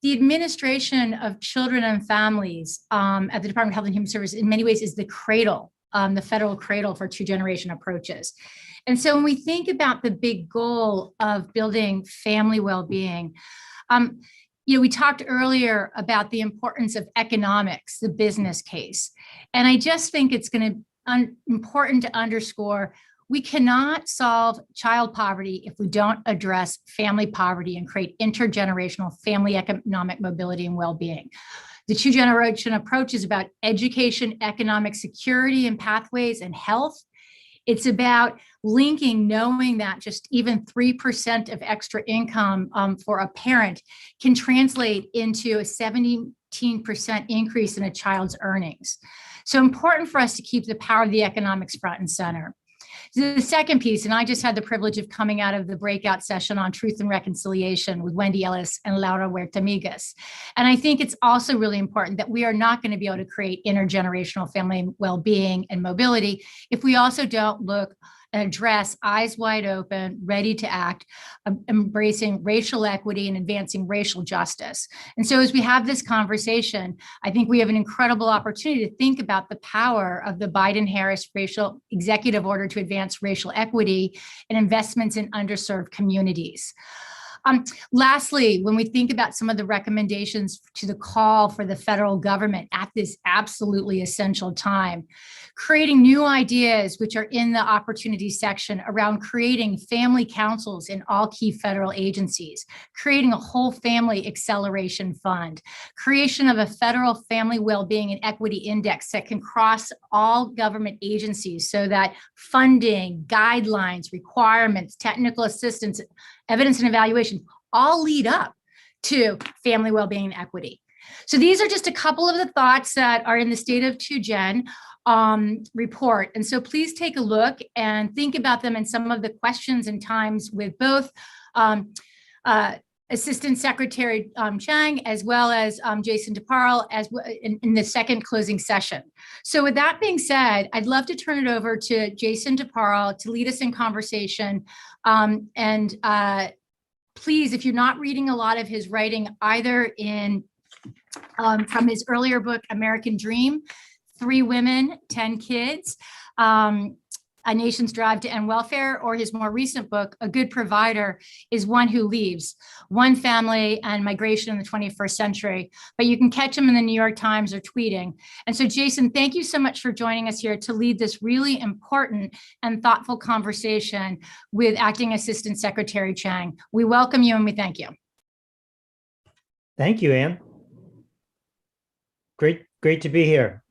the administration of children and families at the Department of Health and Human Services in many ways is the cradle, the federal cradle for two-generation approaches. And so when we think about the big goal of building family well-being, we talked earlier about the importance of economics, the business case. And I just think it's going to important to underscore, we cannot solve child poverty if we don't address family poverty and create intergenerational family economic mobility and well-being. The two-generation approach is about education, economic security and pathways, and health. It's about linking, knowing that just even 3% of extra income for a parent can translate into a 17% increase in a child's earnings. So important for us to keep the power of the economics front and center. The second piece, and I just had the privilege of coming out of the breakout session on truth and reconciliation with Wendy Ellis and Laura Huerta-Migas. And I think it's also really important that we are not going to be able to create intergenerational family well-being and mobility if we also don't look and address, eyes wide open, ready to act, embracing racial equity and advancing racial justice. And so as we have this conversation, I think we have an incredible opportunity to think about the power of the Biden-Harris racial executive order to advance racial equity and investments in underserved communities. Lastly, when we think about some of the recommendations to the call for the federal government at this absolutely essential time, creating new ideas, which are in the opportunity section around creating family councils in all key federal agencies, creating a whole family acceleration fund, creation of a federal family well-being and equity index that can cross all government agencies so that funding, guidelines, requirements, technical assistance, evidence and evaluation all lead up to family well-being and equity. So these are just a couple of the thoughts that are in the State of 2Gen report. And so please take a look and think about them and some of the questions and times with both Assistant Secretary Chang, as well as Jason DeParle in the second closing session. So with that being said, I'd love to turn it over to Jason DeParle to lead us in conversation. Please, if you're not reading a lot of his writing, either in from his earlier book, American Dream, 3 Women, 10 Kids, A Nation's Drive to End Welfare, or his more recent book, A Good Provider is One Who Leaves, One Family and Migration in the 21st Century. But you can catch him in the New York Times or tweeting. And so, Jason, thank you so much for joining us here to lead this really important and thoughtful conversation with Acting Assistant Secretary Chang. We welcome you and we thank you. Thank you, Anne. Great to be here.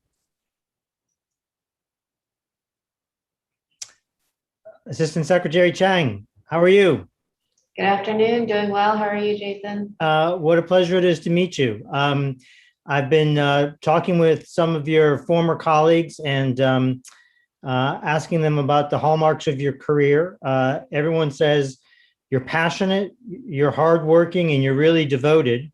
Assistant Secretary Chang, how are you? Good afternoon, doing well. How are you, Jason? What a pleasure it is to meet you. I've been talking with some of your former colleagues and asking them about the hallmarks of your career. Everyone says you're passionate, you're hardworking, and you're really devoted.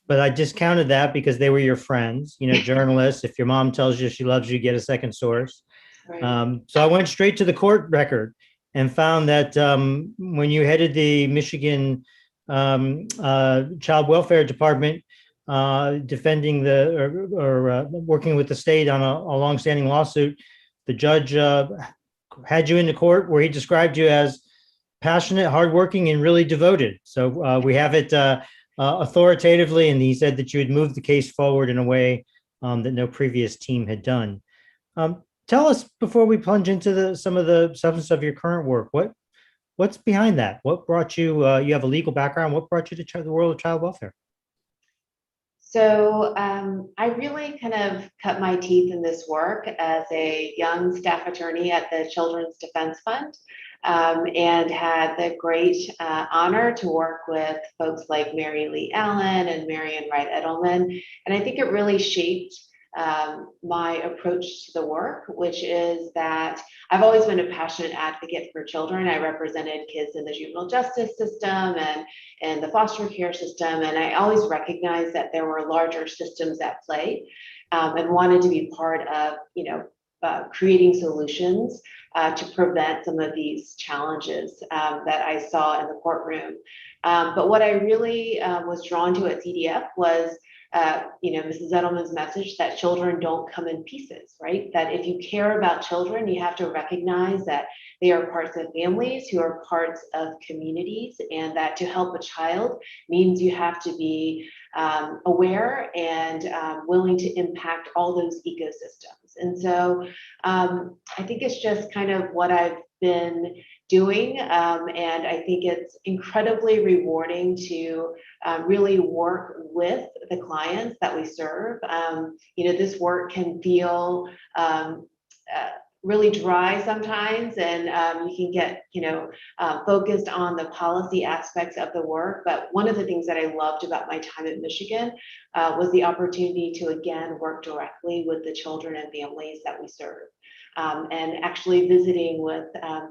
But I discounted that because they were your friends, journalists. If your mom tells you she loves you, get a second source. Right. So I went straight to the court record and found that when you headed the Michigan Child Welfare Department, defending working with the state on a longstanding lawsuit, the judge had you in the court where he described you as passionate, hardworking, and really devoted. So we have it authoritatively, and he said that you had moved the case forward in a way that no previous team had done. Tell us, before we plunge into some of the substance of your current work, what's behind that? What brought you, you have a legal background, what brought you to the world of child welfare? So I really kind of cut my teeth in this work as a young staff attorney at the Children's Defense Fund, and had the great honor to work with folks like Mary Lee Allen and Marian Wright Edelman. And I think it really shaped my approach to the work, which is that I've always been a passionate advocate for children. I represented kids in the juvenile justice system and the foster care system, and I always recognized that there were larger systems at play, and wanted to be part of, creating solutions to prevent some of these challenges that I saw in the courtroom. But what I really was drawn to at CDF was Mrs. Edelman's message that children don't come in pieces, right? That if you care about children, you have to recognize that they are parts of families who are parts of communities, and that to help a child means you have to be aware and willing to impact all those ecosystems. And so I think it's just kind of what I've been doing. And I think it's incredibly rewarding to really work with the clients that we serve. This work can feel really dry sometimes, and you can get, focused on the policy aspects of the work. But one of the things that I loved about my time at Michigan was the opportunity to, again, work directly with the children and families that we serve. And actually visiting with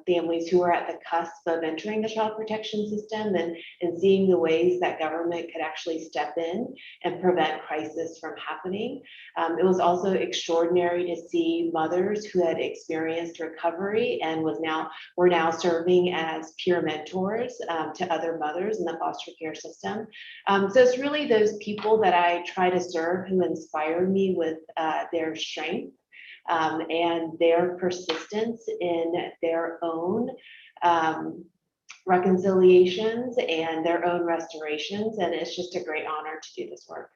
families who are at the cusp of entering the child protection system, and seeing the ways that government could actually step in and prevent crisis from happening. It was also extraordinary to see mothers who had experienced recovery and were now serving as peer mentors to other mothers in the foster care system. So it's really those people that I try to serve who inspire me with their strength and their persistence in their own reconciliations and their own restorations. And it's just a great honor to do this work.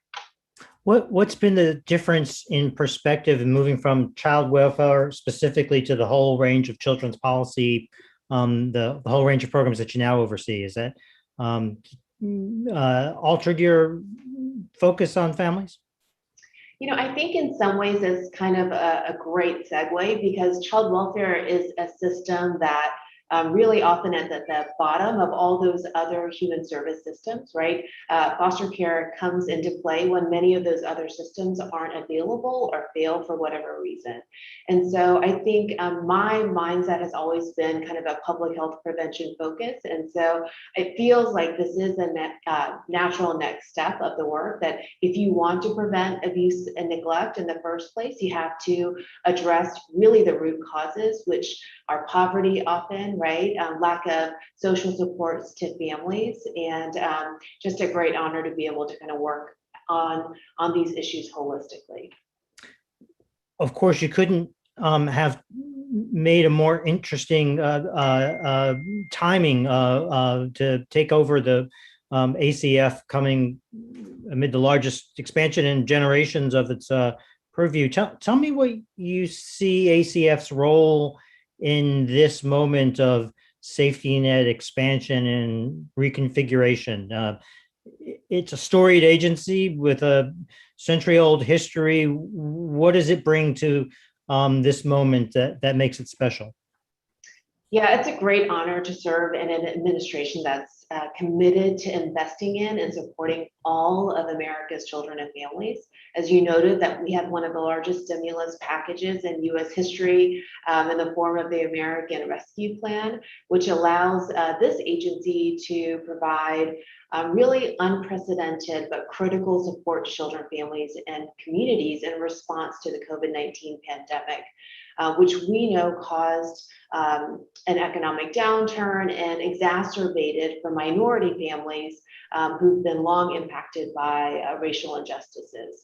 What's been the difference in perspective in moving from child welfare specifically to the whole range of children's policy, the whole range of programs that you now oversee? Is that altered your focus on families? I think in some ways it's kind of a great segue, because child welfare is a system that really often ends at the bottom of all those other human service systems, right? Foster care comes into play when many of those other systems aren't available or fail for whatever reason. And so I think my mindset has always been kind of a public health prevention focus. And so it feels like this is a natural next step of the work, that if you want to prevent abuse and neglect in the first place, you have to address really the root causes, which are poverty often, right? Lack of social supports to families, and just a great honor to be able to kind of work on these issues holistically. Of course, you couldn't have made a more interesting timing to take over the ACF, coming amid the largest expansion in generations of its purview. Tell me what you see ACF's role in this moment of safety net expansion and reconfiguration. It's a storied agency with a century-old history. What does it bring to this moment that makes it special? Yeah, it's a great honor to serve in an administration that's committed to investing in and supporting all of America's children and families. As you noted, that we have one of the largest stimulus packages in U.S. history in the form of the American Rescue Plan, which allows this agency to provide really unprecedented but critical support to children, families, and communities in response to the COVID-19 pandemic, which we know caused an economic downturn and exacerbated for minority families who've been long impacted by racial injustices.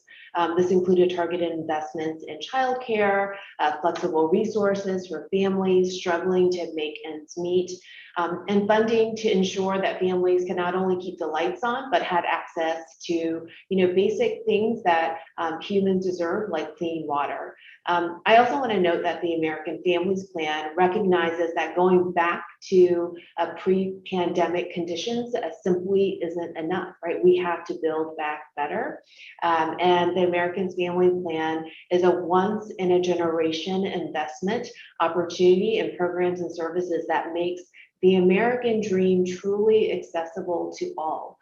This included targeted investments in childcare, flexible resources for families struggling to make ends meet, and funding to ensure that families can not only keep the lights on, but had access to basic things that humans deserve, like clean water. I also want to note that the American Families Plan recognizes that going back to pre-pandemic conditions simply isn't enough, right? We have to build back better. And the American Family Plan is a once in a generation investment opportunity in programs and services that makes the American dream truly accessible to all,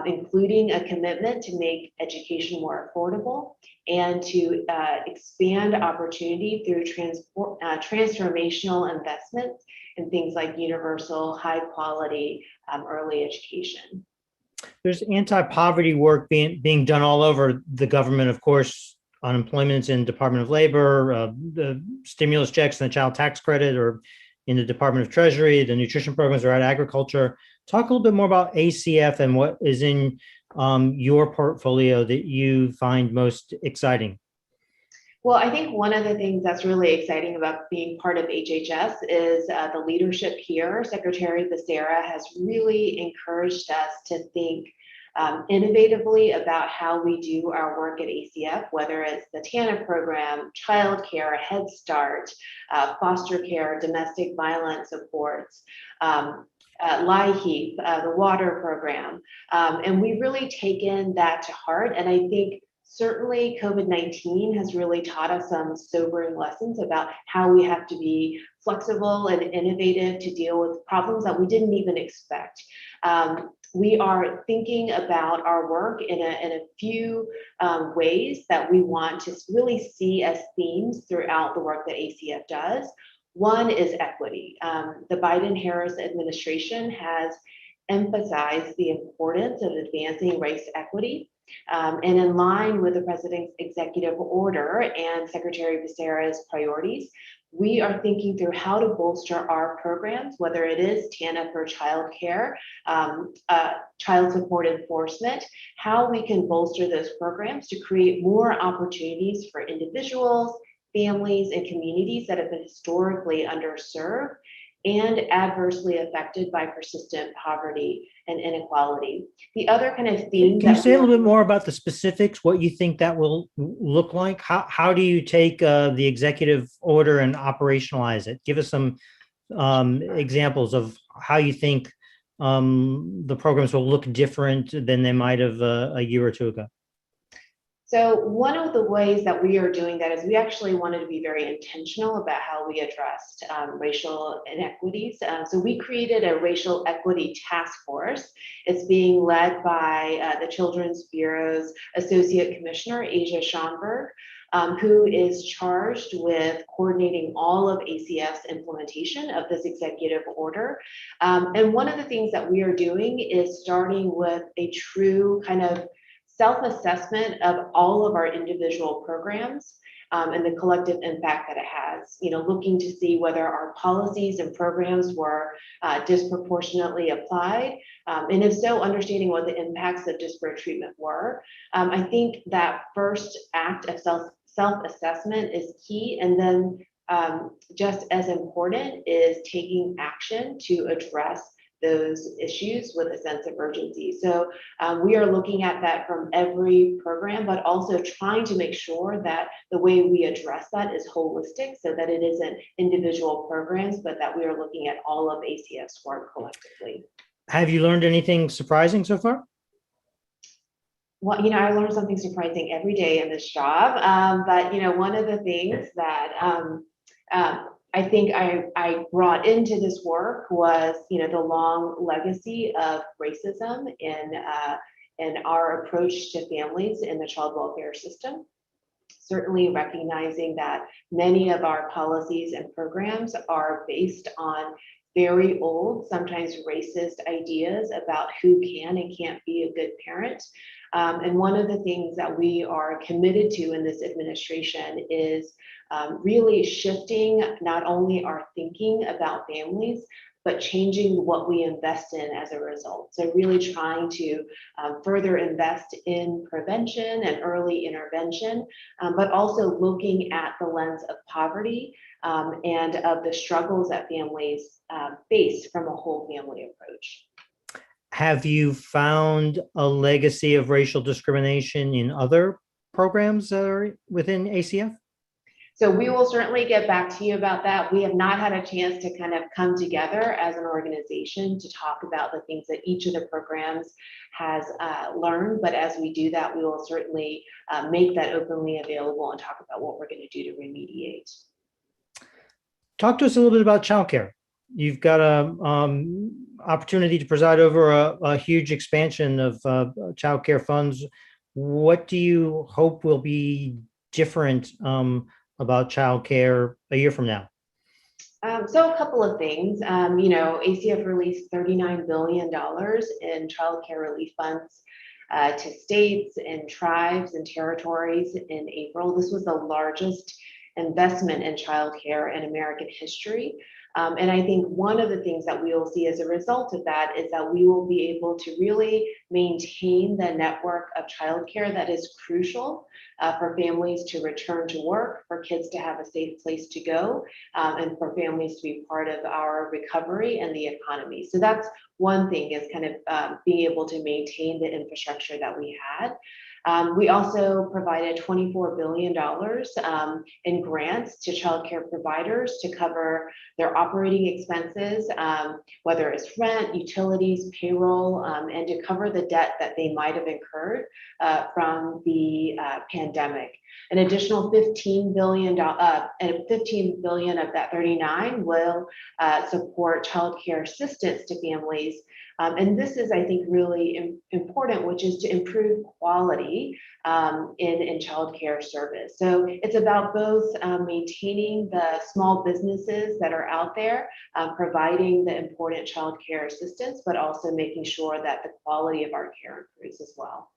including a commitment to make education more affordable and to expand opportunity through transformational investments in things like universal, high quality early education. There's anti-poverty work being done all over the government, of course. Unemployment's in Department of Labor, the stimulus checks and the child tax credit are in the Department of Treasury, the nutrition programs are at agriculture. Talk a little bit more about ACF and what is in your portfolio that you find most exciting. Well, I think one of the things that's really exciting about being part of HHS is the leadership here. Secretary Becerra has really encouraged us to think innovatively about how we do our work at ACF, whether it's the TANF program, childcare, Head Start, foster care, domestic violence supports, LIHEAP, the water program. And we really taken that to heart. And I think certainly COVID-19 has really taught us some sobering lessons about how we have to be flexible and innovative to deal with problems that we didn't even expect. We are thinking about our work in a few ways that we want to really see as themes throughout the work that ACF does. One is equity. The Biden-Harris administration has emphasized the importance of advancing race equity. And in line with the president's executive order and Secretary Becerra's priorities, we are thinking through how to bolster our programs, whether it is TANF or child care, child support enforcement, how we can bolster those programs to create more opportunities for individuals, families, and communities that have been historically underserved and adversely affected by persistent poverty and inequality. The other kind of theme. Can you say a little bit more about the specifics, what you think that will look like? How do you take the executive order and operationalize it? Give us some examples of how you think the programs will look different than they might have a year or two ago. So one of the ways that we are doing that is we actually wanted to be very intentional about how we addressed racial inequities. So we created a racial equity task force. It's being led by the Children's Bureau's Associate Commissioner, Asia Schomburg, who is charged with coordinating all of ACF's implementation of this executive order. And one of the things that we are doing is starting with a true kind of self-assessment of all of our individual programs and the collective impact that it has, looking to see whether our policies and programs were disproportionately applied. And if so, understanding what the impacts of disparate treatment were. I think that first act of self-assessment is key. And then just as important is taking action to address those issues with a sense of urgency. So we are looking at that from every program, but also trying to make sure that the way we address that is holistic so that it isn't individual programs, but that we are looking at all of ACF's work collectively. Have you learned anything surprising so far? Well, I learn something surprising every day in this job. But one of the things that I think I brought into this work was, the long legacy of racism in our approach to families in the child welfare system. Certainly recognizing that many of our policies and programs are based on very old, sometimes racist ideas about who can and can't be a good parent. And one of the things that we are committed to in this administration is really shifting not only our thinking about families, but changing what we invest in as a result. So really trying to further invest in prevention and early intervention, but also looking at the lens of poverty and of the struggles that families face from a whole family approach. Have you found a legacy of racial discrimination in other programs that are within ACF? So we will certainly get back to you about that. We have not had a chance to kind of come together as an organization to talk about the things that each of the programs has learned. But as we do that, we will certainly make that openly available and talk about what we're going to do to remediate. Talk to us a little bit about childcare. you've got a opportunity to preside over a huge expansion of child care funds. What do you hope will be different about child care a year from now? So a couple of things. ACF released $39 billion in child care relief funds to states and tribes and territories in April. This was the largest investment in childcare in American history. And I think one of the things that we will see as a result of that is that we will be able to really maintain the network of childcare that is crucial for families to return to work, for kids to have a safe place to go, and for families to be part of our recovery and the economy. So that's one thing, is kind of being able to maintain the infrastructure that we had. We also provided $24 billion in grants to childcare providers to cover their operating expenses, whether it's rent, utilities, payroll, and to cover the debt that they might have incurred from the pandemic. An additional $15 billion of that 39 will support childcare assistance to families. And this is, I think, really important, which is to improve quality in childcare service. So it's about both maintaining the small businesses that are out there, providing the important childcare assistance, but also making sure that the quality of our care improves as well.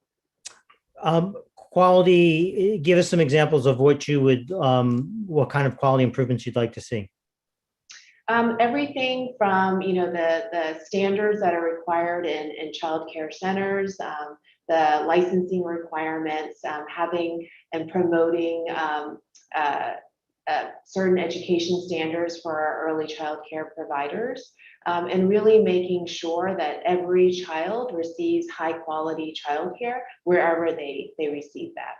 Quality, give us some examples of what you would, what kind of quality improvements you'd like to see. Everything from, the standards that are required in child care centers, the licensing requirements, having and promoting certain education standards for our early child care providers, and really making sure that every child receives high quality child care wherever they receive that.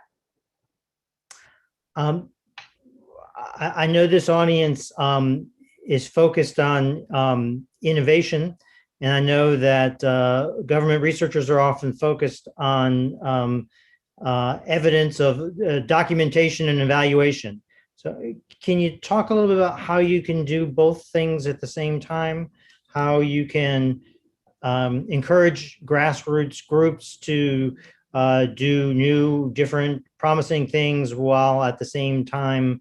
I know this audience is focused on innovation, and I know that government researchers are often focused on evidence of documentation and evaluation. So can you talk a little bit about how you can do both things at the same time? How you can encourage grassroots groups to do new, different, promising things while at the same time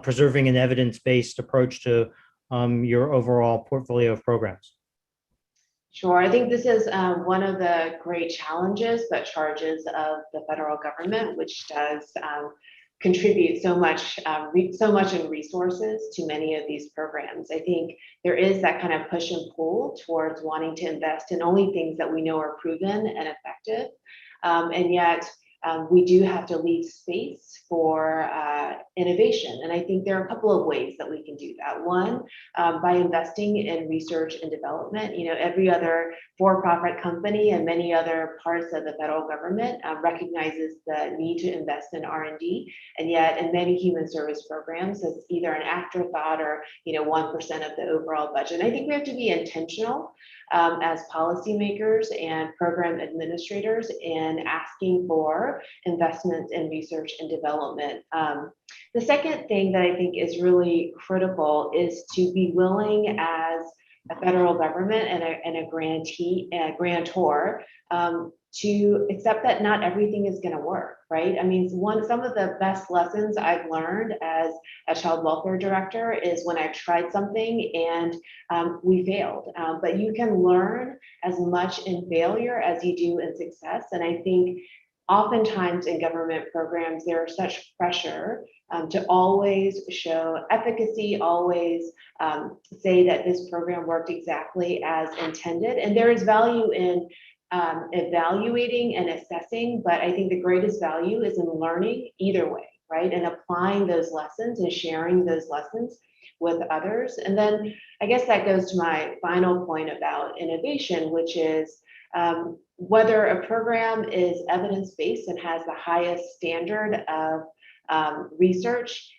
preserving an evidence-based approach to your overall portfolio of programs? Sure, I think this is one of the great challenges, but charges of the federal government, which does contribute so much in resources to many of these programs. I think there is that kind of push and pull towards wanting to invest in only things that we know are proven and effective, and yet we do have to leave space for innovation. And I think there are a couple of ways that we can do that. One, by investing in research and development. Every other for-profit company and many other parts of the federal government recognizes the need to invest in R&D. And yet in many human service programs, it's either an afterthought or 1% of the overall budget. And I think we have to be intentional as policymakers and program administrators in asking for investments in research and development. The second thing that I think is really critical is to be willing as a federal government and a grantor to accept that not everything is going to work, right? I mean, some of the best lessons I've learned as a child welfare director is when I've tried something and we failed. But you can learn as much in failure as you do in success. And I think oftentimes in government programs, there is such pressure to always show efficacy, always say that this program worked exactly as intended. And there is value in evaluating and assessing, but I think the greatest value is in learning either way, right? And applying those lessons and sharing those lessons with others. And then I guess that goes to my final point about innovation, which is whether a program is evidence-based and has the highest standard of research,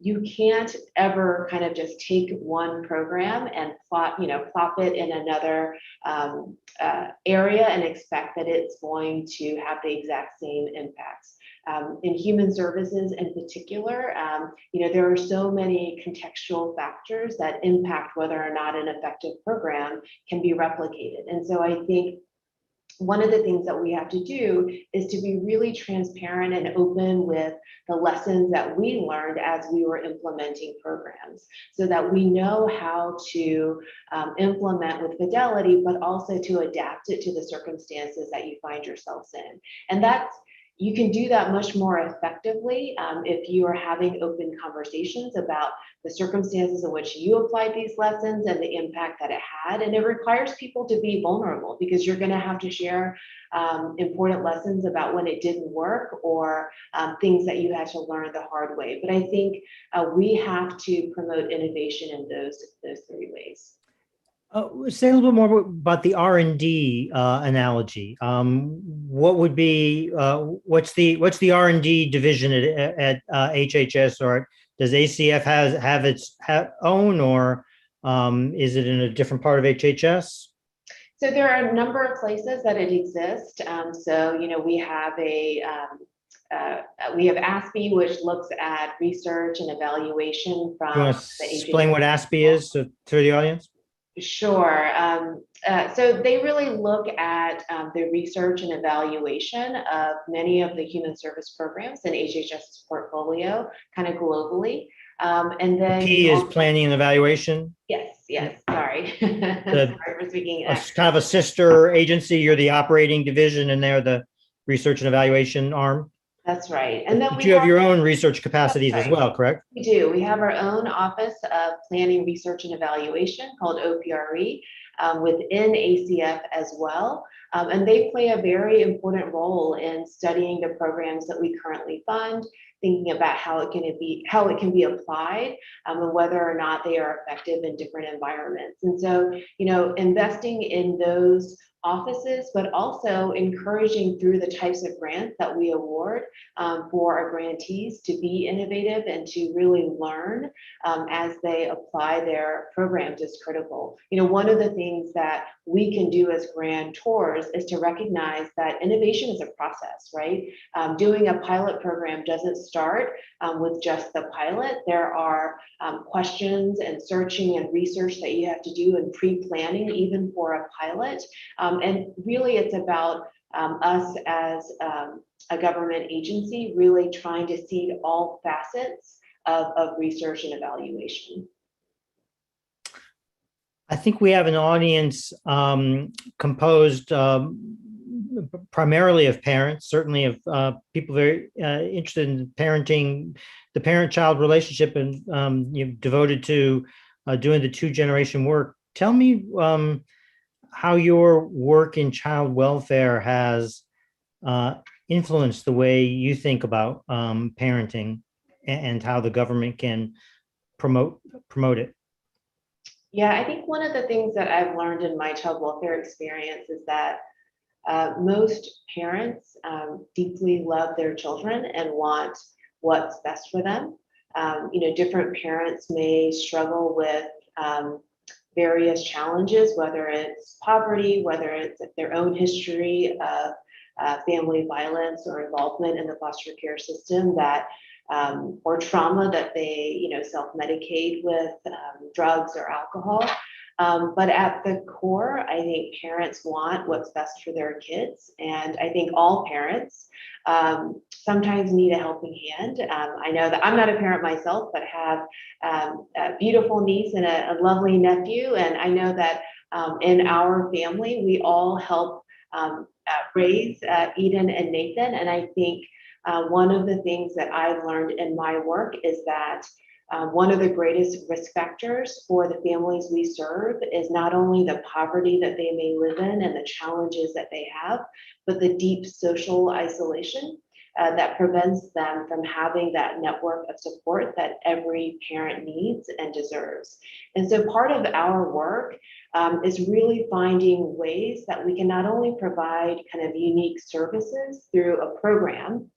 you can't ever kind of just take one program and plop it in another area and expect that it's going to have the exact same impacts. in human services in particular, there are so many contextual factors that impact whether or not an effective program can be replicated. And so I think one of the things that we have to do is to be really transparent and open with the lessons that we learned as we were implementing programs, so that we know how to implement with fidelity, but also to adapt it to the circumstances that you find yourselves in. And you can do that much more effectively if you are having open conversations about the circumstances in which you applied these lessons and the impact that it had. And it requires people to be vulnerable, because you're going to have to share important lessons about when it didn't work, or things that you had to learn the hard way. But I think we have to promote innovation in those three ways. Say a little bit more about the R&D analogy. What would be what's the R&D division at HHS, or does ACF have its own, or is it in a different part of HHS? So there are a number of places that it exists. So we have ASPE, which looks at research and evaluation from Do you want to explain what ASPE is to the audience? Sure. So they really look at the research and evaluation of many of the human service programs in HHS's portfolio, kind of globally. And then P is planning and evaluation. Yes. Sorry. Sorry for speaking. Kind of a sister agency. You're the operating division, and they're the research and evaluation arm. That's right. And then you have your own research capacities as well, correct? We do. We have our own Office of Planning, Research, and Evaluation called OPRE within ACF as well. And they play a very important role in studying the programs that we currently fund, thinking about how it can be applied, and whether or not they are effective in different environments. And so, investing in those offices, but also encouraging through the types of grants that we award for our grantees to be innovative and to really learn as they apply their programs is critical. One of the things that we can do as grantors is to recognize that innovation is a process, right? Doing a pilot program doesn't start with just the pilot. There are questions and searching and research that you have to do in pre-planning, even for a pilot. And really, it's about us as a government agency really trying to see all facets of research and evaluation. I think we have an audience composed primarily of parents, certainly of people very interested in parenting, the parent-child relationship, and devoted to doing the two-generation work. Tell me how your work in child welfare has influenced the way you think about parenting, and how the government can promote it. Yeah, I think one of the things that I've learned in my child welfare experience is that most parents deeply love their children and want what's best for them. Different parents may struggle with various challenges, whether it's poverty, whether it's their own history of family violence or involvement in the foster care system, or trauma that they self-medicate with drugs or alcohol. But at the core, I think parents want what's best for their kids. And I think all parents sometimes need a helping hand. I know that I'm not a parent myself, but have a beautiful niece and a lovely nephew. And I know that in our family, we all help raise Eden and Nathan. And I think one of the things that I've learned in my work is that one of the greatest risk factors for the families we serve is not only the poverty that they may live in and the challenges that they have, but the deep social isolation that prevents them from having that network of support that every parent needs and deserves. And so part of our work is really finding ways that we can not only provide kind of unique services through a program,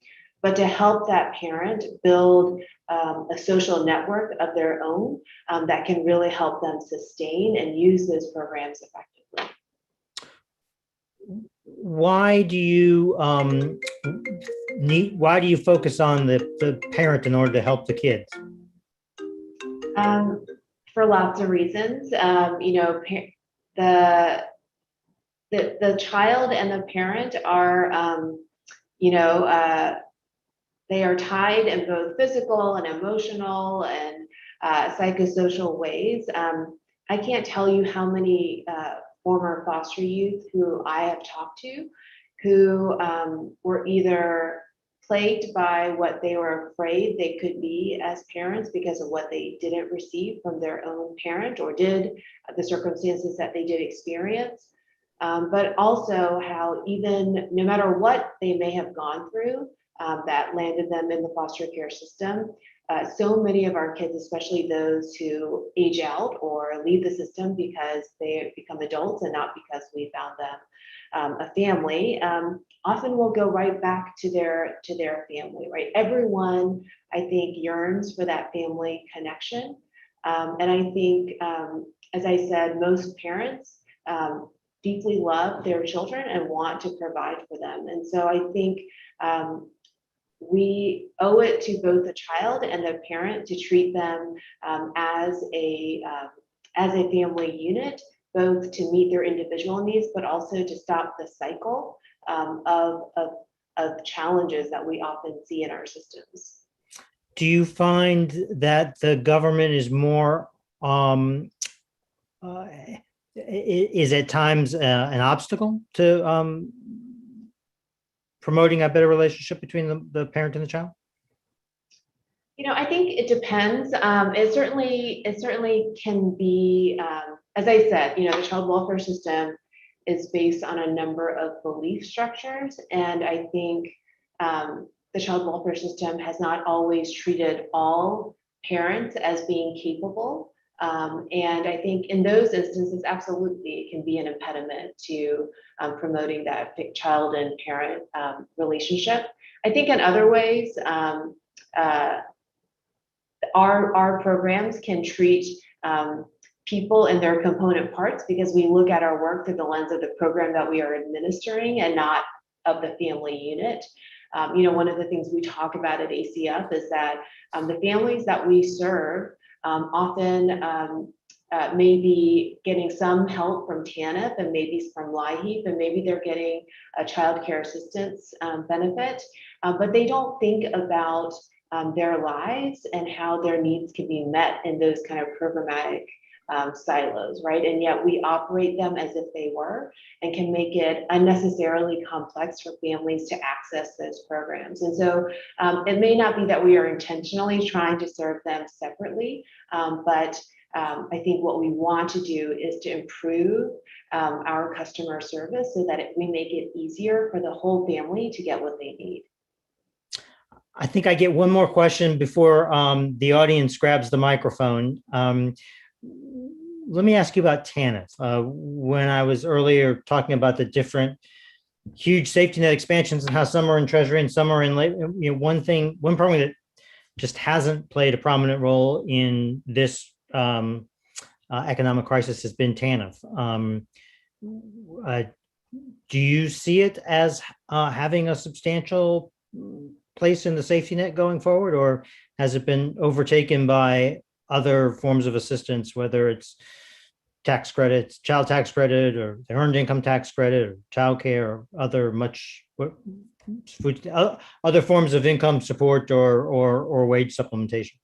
but to help that parent build a social network of their own that can really help them sustain and use those programs effectively. Why do you why do you focus on the parent in order to help the kids? For lots of reasons. You know, the child and the parent are, you know, they are tied in both physical and emotional and psychosocial ways. I can't tell you how many former foster youth who I have talked to who were either plagued by what they were afraid they could be as parents because of what they didn't receive from their own parent or did the circumstances that they did experience, but also how even no matter what they may have gone through that landed them in the foster care system, so many of our kids, especially those who age out or leave the system because they become adults and not because we found them a family, often will go right back to their family, right? Everyone, I think, yearns for that family connection. And I think, as I said, most parents deeply love their children and want to provide for them. And so I think we owe it to both the child and the parent to treat them as a family unit, both to meet their individual needs, but also to stop the cycle of challenges that we often see in our systems. Do you find that the government is more, is at times an obstacle to promoting a better relationship between the parent and the child? You know, I think it depends. It certainly can be, as I said, you know, the child welfare system is based on a number of belief structures. And I think the child welfare system has not always treated all parents as being capable. And I think in those instances, absolutely, it can be an impediment to promoting that child and parent relationship. I think in other ways, our programs can treat people and their component parts because we look at our work through the lens of the program that we are administering and not of the family unit. You know, one of the things we talk about at ACF is that the families that we serve often may be getting some help from TANF and maybe from LIHEAP, and maybe they're getting a child care assistance benefit, but they don't think about their lives and how their needs can be met in those kind of programmatic silos, right? And yet we operate them as if they were and can make it unnecessarily complex for families to access those programs. And so it may not be that we are intentionally trying to serve them separately, but I think what we want to do is to improve our customer service so that we make it easier for the whole family to get what they need. I think I get one more question before the audience grabs the microphone. Let me ask you about TANF. When I was earlier talking about the different huge safety net expansions and how some are in Treasury and some are in late, you know, one program that just hasn't played a prominent role in this economic crisis has been TANF. Do you see it as having a substantial place in the safety net going forward, or has it been overtaken by other forms of assistance, whether it's tax credits, child tax credit, or the earned income tax credit, or childcare, or other forms of income support or wage supplementation?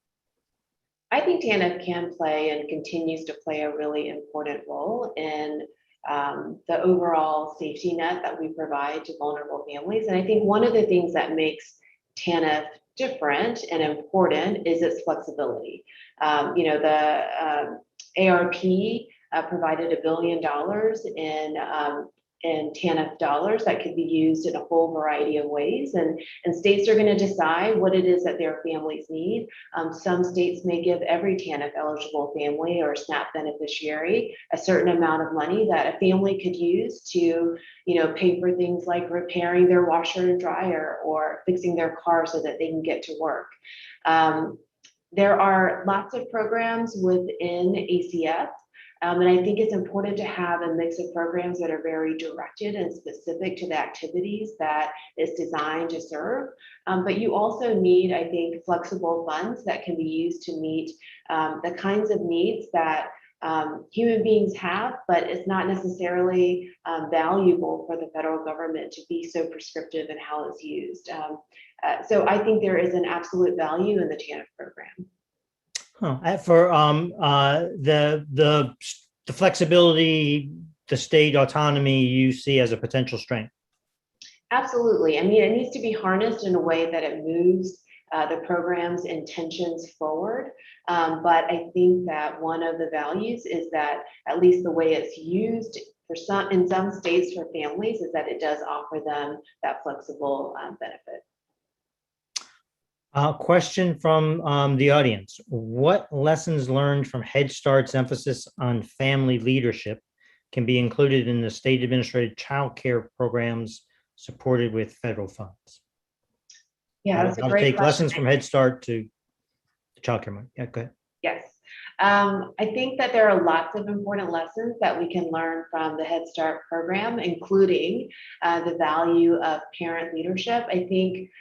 I think TANF can play and continues to play a really important role in the overall safety net that we provide to vulnerable families. And I think one of the things that makes TANF different and important is its flexibility. You know, the ARP provided $1 billion in TANF dollars that could be used in a whole variety of ways. And states are going to decide what it is that their families need. Some states may give every TANF eligible family or SNAP beneficiary a certain amount of money that a family could use to, you know, pay for things like repairing their washer and dryer or fixing their car so that they can get to work. There are lots of programs within ACF And I think it's important to have a mix of programs that are very directed and specific to the activities that is designed to serve. But you also need, I think, flexible funds that can be used to meet the kinds of needs that human beings have, but it's not necessarily valuable for the federal government to be so prescriptive in how it's used. So I think there is an absolute value in the TANF program. For the flexibility, the state autonomy you see as a potential strength. Absolutely. I mean, it needs to be harnessed in a way that it moves the program's intentions forward. But I think that one of the values is that at least the way it's used in some states for families is that it does offer them that flexible benefit. Question from the audience. What lessons learned from Head Start's emphasis on family leadership can be included in the state administrated child care programs supported with federal funds? Yeah, that's a I'll great take question. lessons from Head Start to the child care money. Yeah, go ahead. Yes. I think that there are lots of important lessons that we can learn from the Head Start program, including the value of parent leadership. I think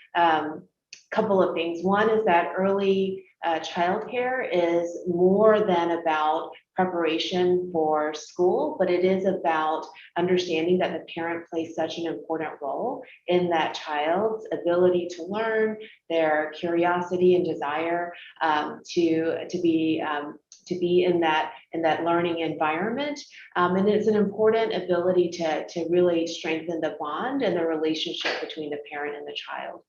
couple of things. One is that early childcare is more than about preparation for school, but it is about understanding that the parent plays such an important role in that child's ability to learn, their curiosity and desire to be in that learning environment. And it's an important ability to really strengthen the bond and the relationship between the parent and the child.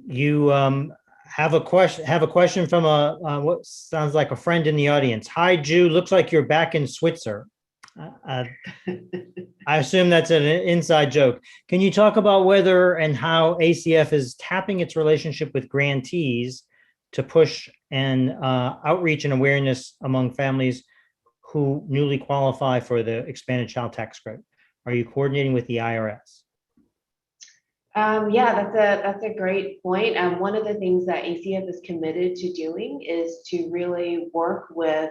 You have a question from what sounds like a friend in the audience. Hi, Ju. Looks like you're back in Switzerland. I assume that's an inside joke. Can you talk about whether and how ACF is tapping its relationship with grantees to push an outreach and awareness among families who newly qualify for the expanded child tax credit? Are you coordinating with the IRS? Yeah, that's a great point. One of the things that ACF is committed to doing is to really work with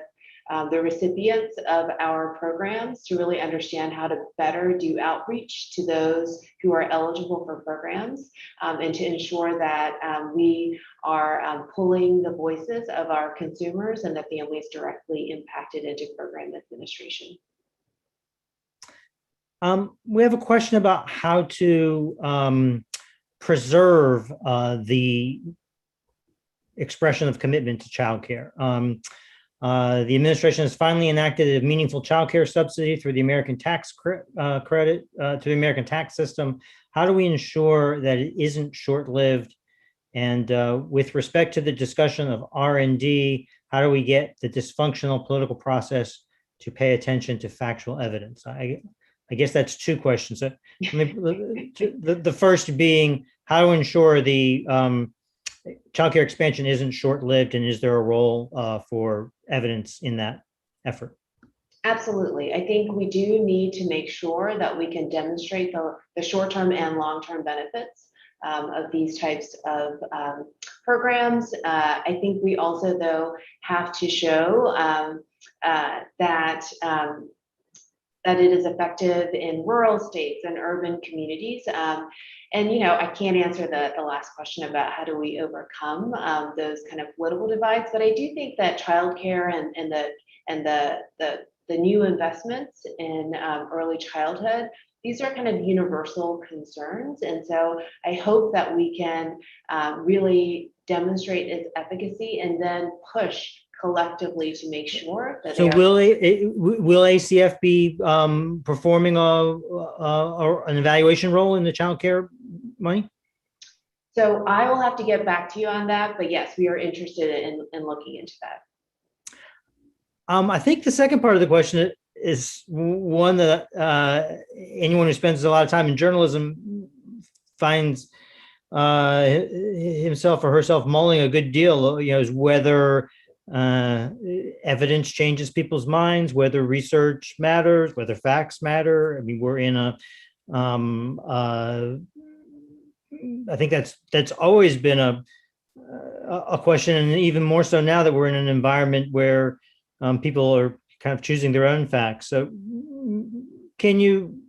the recipients of our programs to really understand how to better do outreach to those who are eligible for programs, and to ensure that we are pulling the voices of our consumers and the families directly impacted into program administration. We have a question about how to preserve the expression of commitment to childcare. The administration has finally enacted a meaningful childcare subsidy through the American tax credit to the American tax system. How do we ensure that it isn't short-lived? And with respect to the discussion of R&D, how do we get the dysfunctional political process to pay attention to factual evidence? I guess that's two questions. The first being how to ensure the childcare expansion isn't short-lived, and is there a role for evidence in that effort? Absolutely. I think we do need to make sure that we can demonstrate the short-term and long-term benefits of these types of programs. I think we also, though, have to show that it is effective in rural states and urban communities. And I can't answer the last question about how do we overcome those kind of political divides, but I do think that childcare and the new investments in early childhood, these are kind of universal concerns. And so I hope that we can really demonstrate its efficacy and then push collectively to make sure that. So will ACF be performing an evaluation role in the child care money? So I will have to get back to you on that, but yes, we are interested in looking into that. I think the second part of the question is one that anyone who spends a lot of time in journalism finds himself or herself mulling a good deal, is whether evidence changes people's minds, whether research matters, whether facts matter. I mean, we're in I think that's always been a question, and even more so now that we're in an environment where people are kind of choosing their own facts. So can you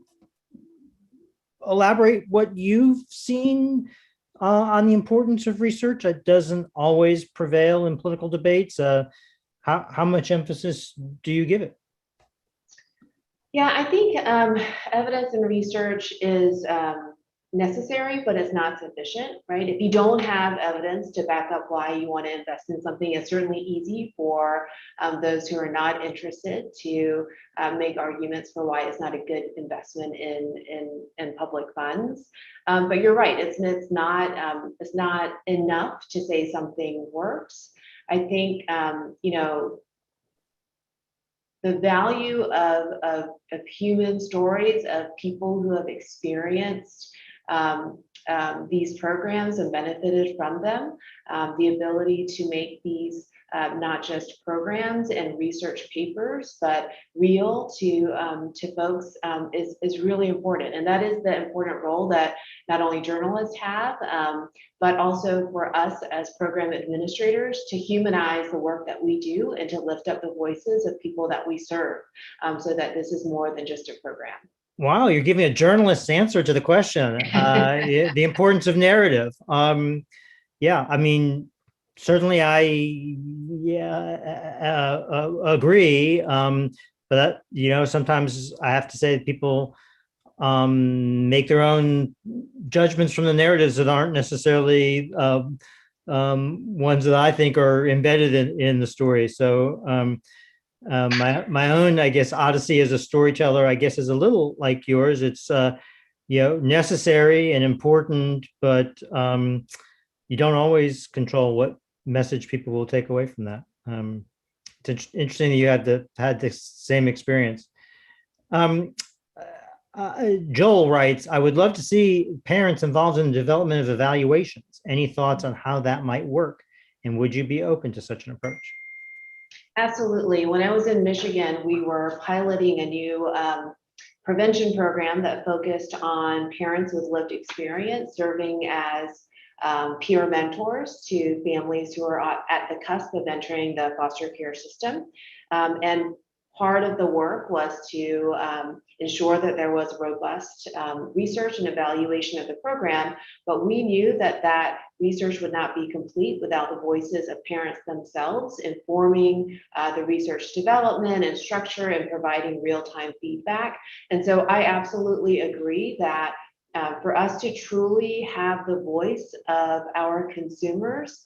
elaborate what you've seen on the importance of research? It doesn't always prevail in political debates. How much emphasis do you give it? Yeah, I think evidence and research is necessary, but it's not sufficient, right? If you don't have evidence to back up why you want to invest in something, it's certainly easy for those who are not interested to make arguments for why it's not a good investment in public funds. But you're right, it's not enough to say something works. I think the value of human stories of people who have experienced these programs and benefited from them, the ability to make these not just programs and research papers, but real to folks is really important. And that is the important role that not only journalists have, but also for us as program administrators to humanize the work that we do and to lift up the voices of people that we serve, so that this is more than just a program. Wow, you're giving a journalist's answer to the question. The importance of narrative. Yeah, I mean, certainly I agree. But sometimes I have to say that people make their own judgments from the narratives that aren't necessarily ones that I think are embedded in the story. So my own, I guess, odyssey as a storyteller, I guess, is a little like yours. It's necessary and important, but you don't always control what message people will take away from that. It's interesting that you had the same experience. Joel writes, I would love to see parents involved in the development of evaluations. Any thoughts on how that might work? And would you be open to such an approach? Absolutely. When I was in Michigan, we were piloting a new prevention program that focused on parents with lived experience, serving as peer mentors to families who are at the cusp of entering the foster care system. And part of the work was to ensure that there was robust research and evaluation of the program, but we knew that that research would not be complete without the voices of parents themselves informing the research development and structure and providing real-time feedback. And so I absolutely agree that for us to truly have the voice of our consumers,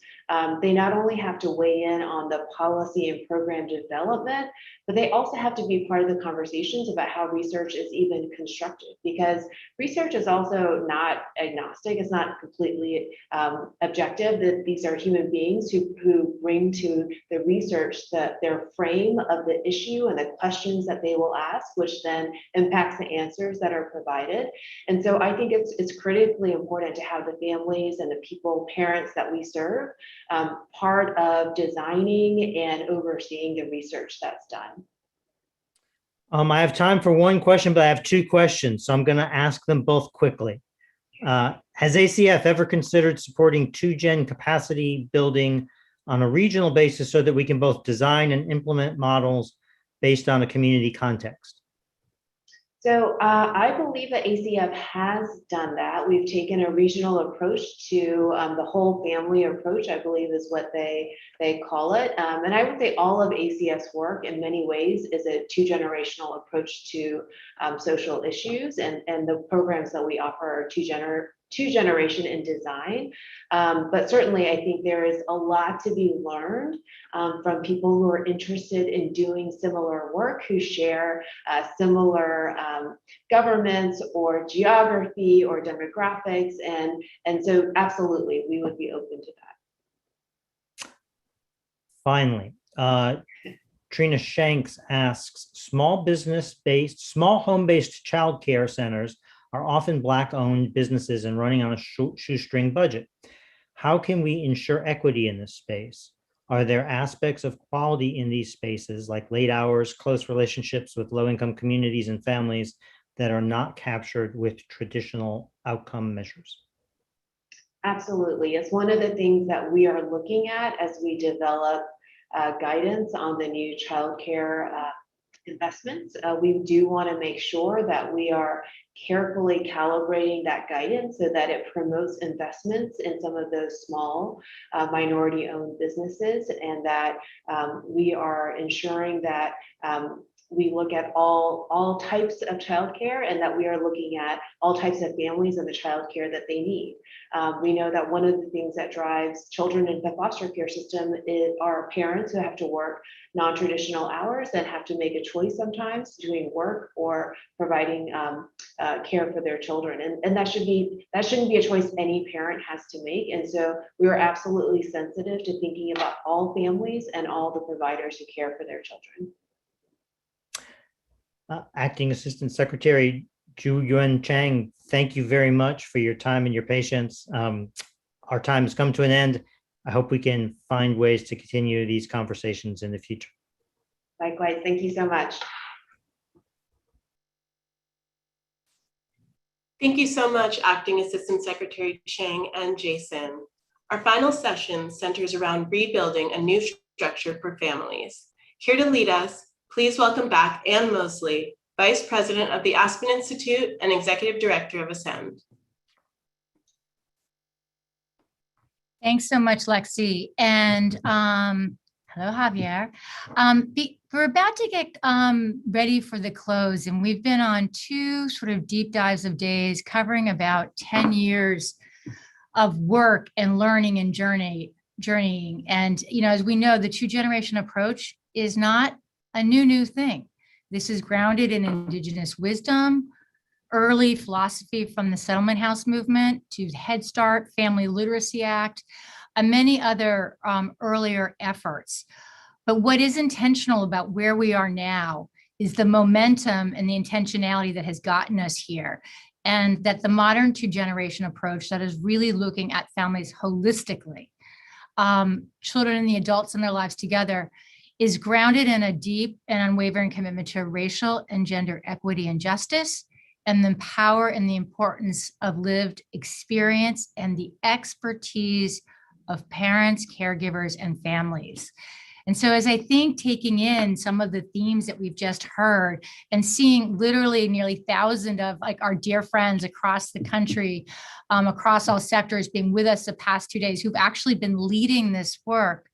they not only have to weigh in on the policy and program development, but they also have to be part of the conversations about how research is even constructed, because research is also not agnostic. It's not completely objective. That these are human beings who bring to the research their frame of the issue and the questions that they will ask, which then impacts the answers that are provided. And so I think it's critically important to have the families and the parents that we serve part of designing and overseeing the research that's done. I have time for one question, but I have two questions, so I'm going to ask them both quickly. Has ACF ever considered supporting 2Gen capacity building on a regional basis so that we can both design and implement models based on a community context? So I believe that ACF has done that. We've taken a regional approach to the whole family approach, I believe is what they call it. And I would say all of ACF's work in many ways is a two-generational approach to social issues, and the programs that we offer are two-generation in design. But certainly I think there is a lot to be learned from people who are interested in doing similar work, who share similar governments or geography or demographics. And so absolutely, we would be open to that. Finally, Trina Shanks asks, small home-based childcare centers are often Black-owned businesses and running on a shoestring budget. How can we ensure equity in this space? Are there aspects of quality in these spaces, like late hours, close relationships with low-income communities and families, that are not captured with traditional outcome measures? Absolutely. It's one of the things that we are looking at as we develop guidance on the new childcare investments. We do want to make sure that we are carefully calibrating that guidance so that it promotes investments in some of those small minority-owned businesses, and that we are ensuring that we look at all types of childcare, and that we are looking at all types of families and the childcare that they need. We know that one of the things that drives children in the foster care system are parents who have to work non-traditional hours and have to make a choice sometimes between work or providing care for their children. And that shouldn't be a choice any parent has to make. And so we are absolutely sensitive to thinking about all families and all the providers who care for their children. Acting Assistant Secretary JooYeun Chang, thank you very much for your time and your patience. Our time has come to an end. I hope we can find ways to continue these conversations in the future. Likewise, thank you so much. Thank you so much, Acting Assistant Secretary Chang and Jason. Our final session centers around rebuilding a new structure for families. Here to lead us, please welcome back Ann Mosle, Vice President of the Aspen Institute and Executive Director of Ascend. Thanks so much, Lexi. And hello, Javier. We're about to get ready for the close, and we've been on 2 sort of deep dives of days covering about 10 years of work and learning and journeying. And, you know, as we know, the 2-generation approach is not a new thing. This is grounded in Indigenous wisdom, early philosophy from the Settlement House movement to Head Start, Family Literacy Act, and many other earlier efforts. But what is intentional about where we are now is the momentum and the intentionality that has gotten us here. And that the modern 2-generation approach that is really looking at families holistically, children and the adults in their lives together, is grounded in a deep and unwavering commitment to racial and gender equity and justice, and the power and the importance of lived experience and the expertise of parents, caregivers, and families. And so as I think taking in some of the themes that we've just heard and seeing literally nearly 1,000 of like our dear friends across the country, across all sectors being with us the past 2 days who've actually been leading this work,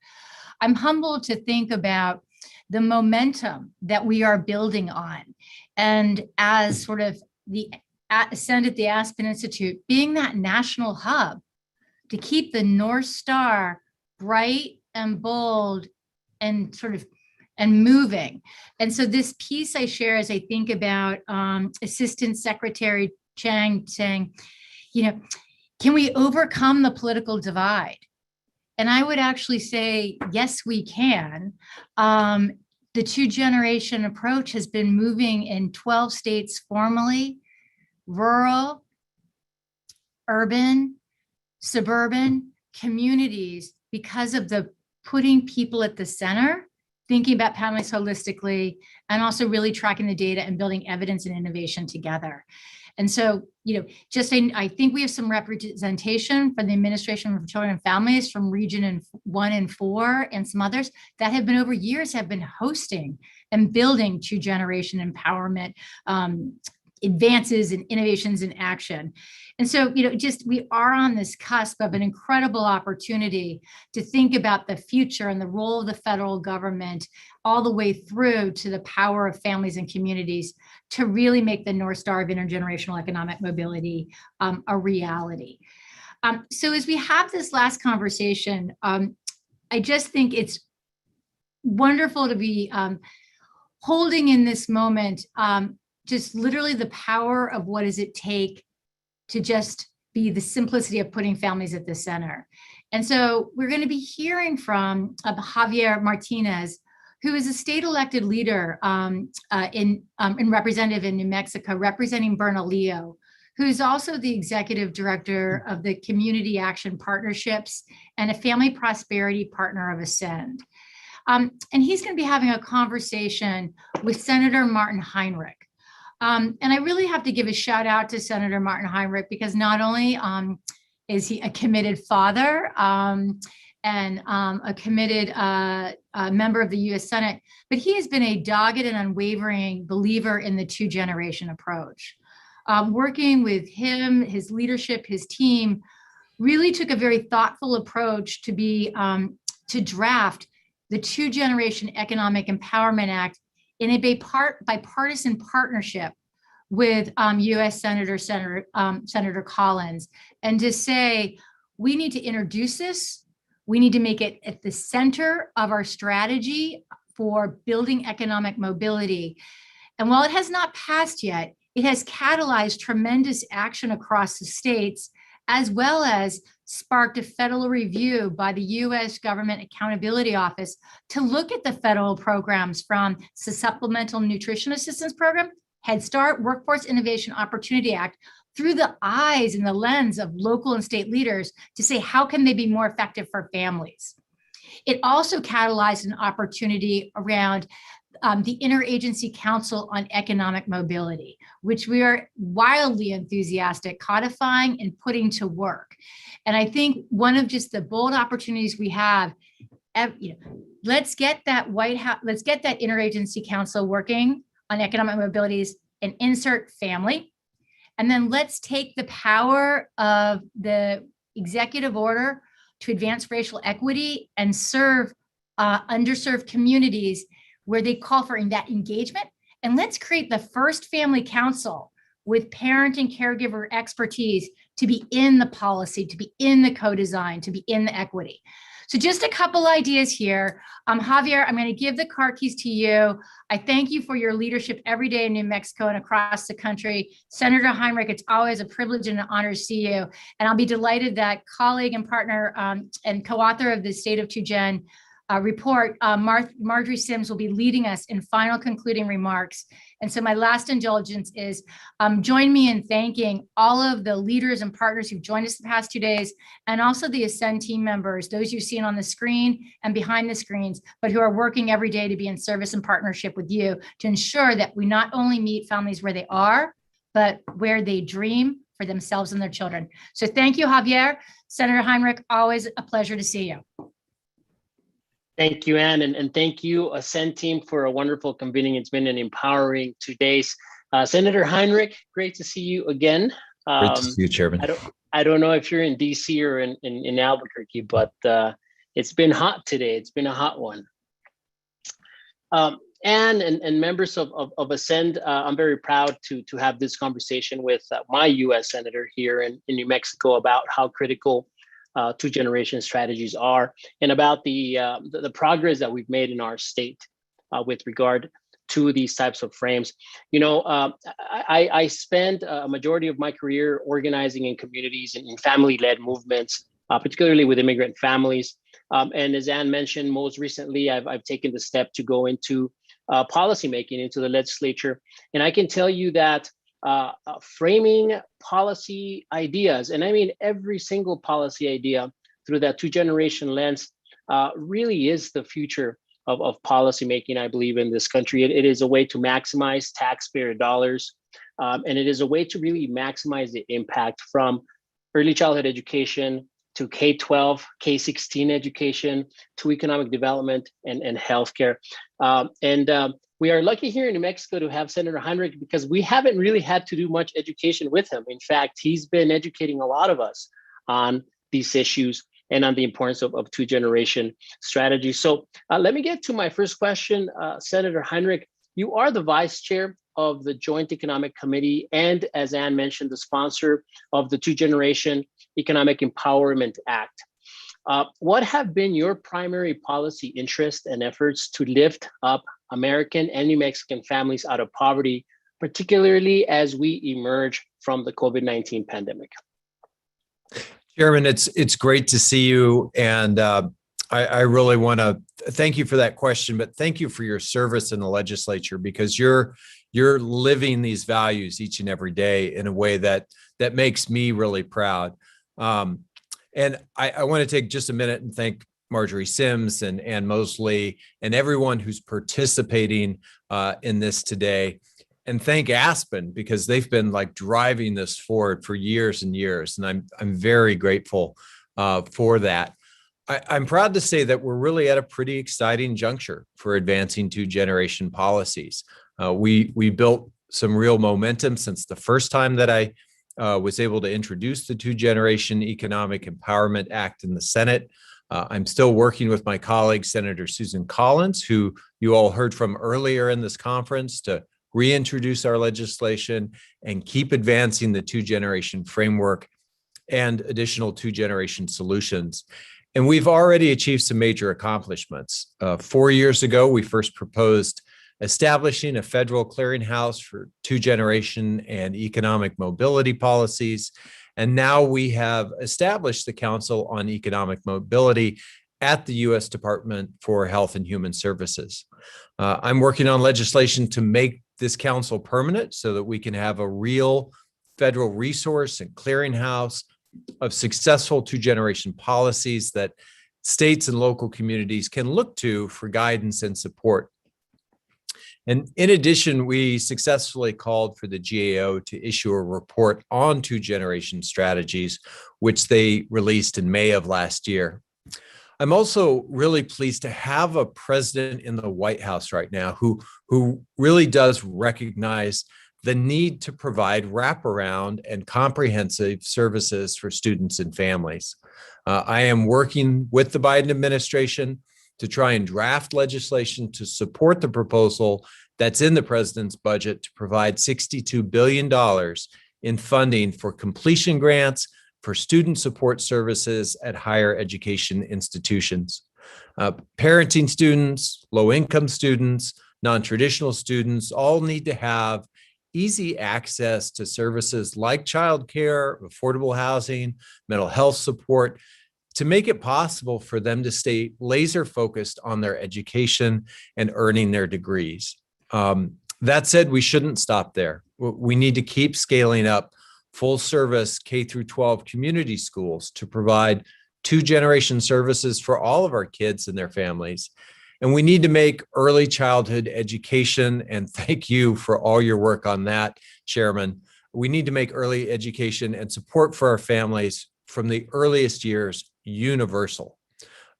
I'm humbled to think about the momentum that we are building on. And as sort of the Ascend at the Aspen Institute, being that national hub to keep the North Star bright and bold and sort of and moving. And so this piece I share as I think about Assistant Secretary Chang saying, you know, can we overcome the political divide? And I would actually say, yes, we can. The 2-generation approach has been moving in 12 states formally, rural, urban, suburban communities, because of the putting people at the center, thinking about families holistically, and also really tracking the data and building evidence and innovation together. And so, you know, just I think we have some representation from the Administration for Children and Families from Region 1 and 4 and some others that have been over years have been hosting and building 2-generation empowerment advances and innovations in action. And so, you know, just we are on this cusp of an incredible opportunity to think about the future and the role of the federal government all the way through to the power of families and communities to really make the North Star of intergenerational economic mobility a reality. So as we have this last conversation, I just think it's wonderful to be holding in this moment just literally the power of what does it take to just be the simplicity of putting families at the center. And so we're going to be hearing from Javier Martínez, who is a state elected leader in representative in New Mexico, representing Bernalillo, who's also the executive director of the Community Action Partnerships and a family prosperity partner of Ascend. And he's going to be having a conversation with Senator Martin Heinrich. And I really have to give a shout out to Senator Martin Heinrich, because not only is he a committed father and a committed member of the U.S. Senate, but he has been a dogged and unwavering believer in the two-generation approach. Working with him, his leadership, his team really took a very thoughtful approach to draft the Two-Generation Economic Empowerment Act in a bipartisan partnership with U.S. Senator Collins, and to say, we need to introduce this. We need to make it at the center of our strategy for building economic mobility. And while it has not passed yet, it has catalyzed tremendous action across the states, as well as sparked a federal review by the U.S. Government Accountability Office to look at the federal programs from the Supplemental Nutrition Assistance Program, Head Start, Workforce Innovation Opportunity Act, through the eyes and the lens of local and state leaders to say, how can they be more effective for families? It also catalyzed an opportunity around the Interagency Council on Economic Mobility, which we are wildly enthusiastic codifying and putting to work. And I think one of just the bold opportunities we have, let's get that let's get that Interagency Council working on economic mobilities and insert family. And then let's take the power of the executive order to advance racial equity and serve underserved communities where they call for that engagement. And let's create the first family council with parent and caregiver expertise to be in the policy, to be in the co-design, to be in the equity. So just a couple ideas here. Javier, I'm going to give the car keys to you. I thank you for your leadership every day in New Mexico and across the country. Senator Heinrich, it's always a privilege and an honor to see you. And I'll be delighted that colleague and partner and co-author of the State of Two-Gen report, Marjorie Sims, will be leading us in final concluding remarks. And so my last indulgence is join me in thanking all of the leaders and partners who've joined us the past 2 days, and also the Ascend team members, those you've seen on the screen and behind the screens, but who are working every day to be in service and partnership with you to ensure that we not only meet families where they are, but where they dream for themselves and their children. So thank you, Javier. Senator Heinrich, always a pleasure to see you. Thank you, Ann, and thank you, Ascend team, for a wonderful convening. It's been an empowering 2 days. Senator Heinrich, great to see you again. Great to see you, Chairman. I don't know if you're in DC or in Albuquerque, but it's been hot today. It's been a hot one. Ann and members of Ascend, I'm very proud to have this conversation with my U.S. Senator here in New Mexico about how critical two-generation strategies are, and about the progress that we've made in our state with regard to these types of frames. You know, I spent a majority of my career organizing in communities and in family-led movements, particularly with immigrant families. And as Ann mentioned, most recently, I've taken the step to go into policymaking, into the legislature. And I can tell you that framing policy ideas, and I mean every single policy idea through that two-generation lens, really is the future of policymaking, I believe, in this country. It is a way to maximize taxpayer dollars, and it is a way to really maximize the impact from early childhood education to K-12, K-16 education, to economic development and healthcare. We are lucky here in New Mexico to have Senator Heinrich, because we haven't really had to do much education with him. In fact, he's been educating a lot of us on these issues and on the importance of two-generation strategy. So let me get to my first question. Senator Heinrich, you are the vice chair of the Joint Economic Committee, and as Ann mentioned, the sponsor of the Two-Generation Economic Empowerment Act. What have been your primary policy interests and efforts to lift up American and New Mexican families out of poverty, particularly as we emerge from the COVID-19 pandemic? Chairman, it's great to see you, and I really want to thank you for that question, but thank you for your service in the legislature, because you're living these values each and every day in a way that makes me really proud. And I want to take just a minute and thank Marjorie Sims and Mosle and everyone who's participating in this today. and thank Aspen, because they've been like driving this forward for years and years. And I'm very grateful for that. I'm proud to say that we're really at a pretty exciting juncture for advancing two-generation policies. We built some real momentum since the first time that I was able to introduce the Two-Generation Economic Empowerment Act in the Senate. I'm still working with my colleague, Senator Susan Collins, who you all heard from earlier in this conference, to reintroduce our legislation and keep advancing the two-generation framework and additional two-generation solutions. And we've already achieved some major accomplishments. 4 years ago, we first proposed establishing a federal clearinghouse for two-generation and economic mobility policies. And now we have established the Council on Economic Mobility at the U.S. Department for Health and Human Services. I'm working on legislation to make this council permanent so that we can have a real federal resource and clearinghouse of successful two-generation policies that states and local communities can look to for guidance and support. And in addition, we successfully called for the GAO to issue a report on two-generation strategies, which they released in May of last year. I'm also really pleased to have a president in the White House right now who really does recognize the need to provide wraparound and comprehensive services for students and families. I am working with the Biden administration to try and draft legislation to support the proposal that's in the president's budget to provide $62 billion in funding for completion grants for student support services at higher education institutions. Parenting students, low-income students, non-traditional students all need to have easy access to services like childcare, affordable housing, mental health support, to make it possible for them to stay laser focused on their education and earning their degrees. That said, we shouldn't stop there. We need to keep scaling up full service K through 12 community schools to provide two-generation services for all of our kids and their families. And we need to make early childhood education, and thank you for all your work on that, Chairman. We need to make early education and support for our families from the earliest years universal.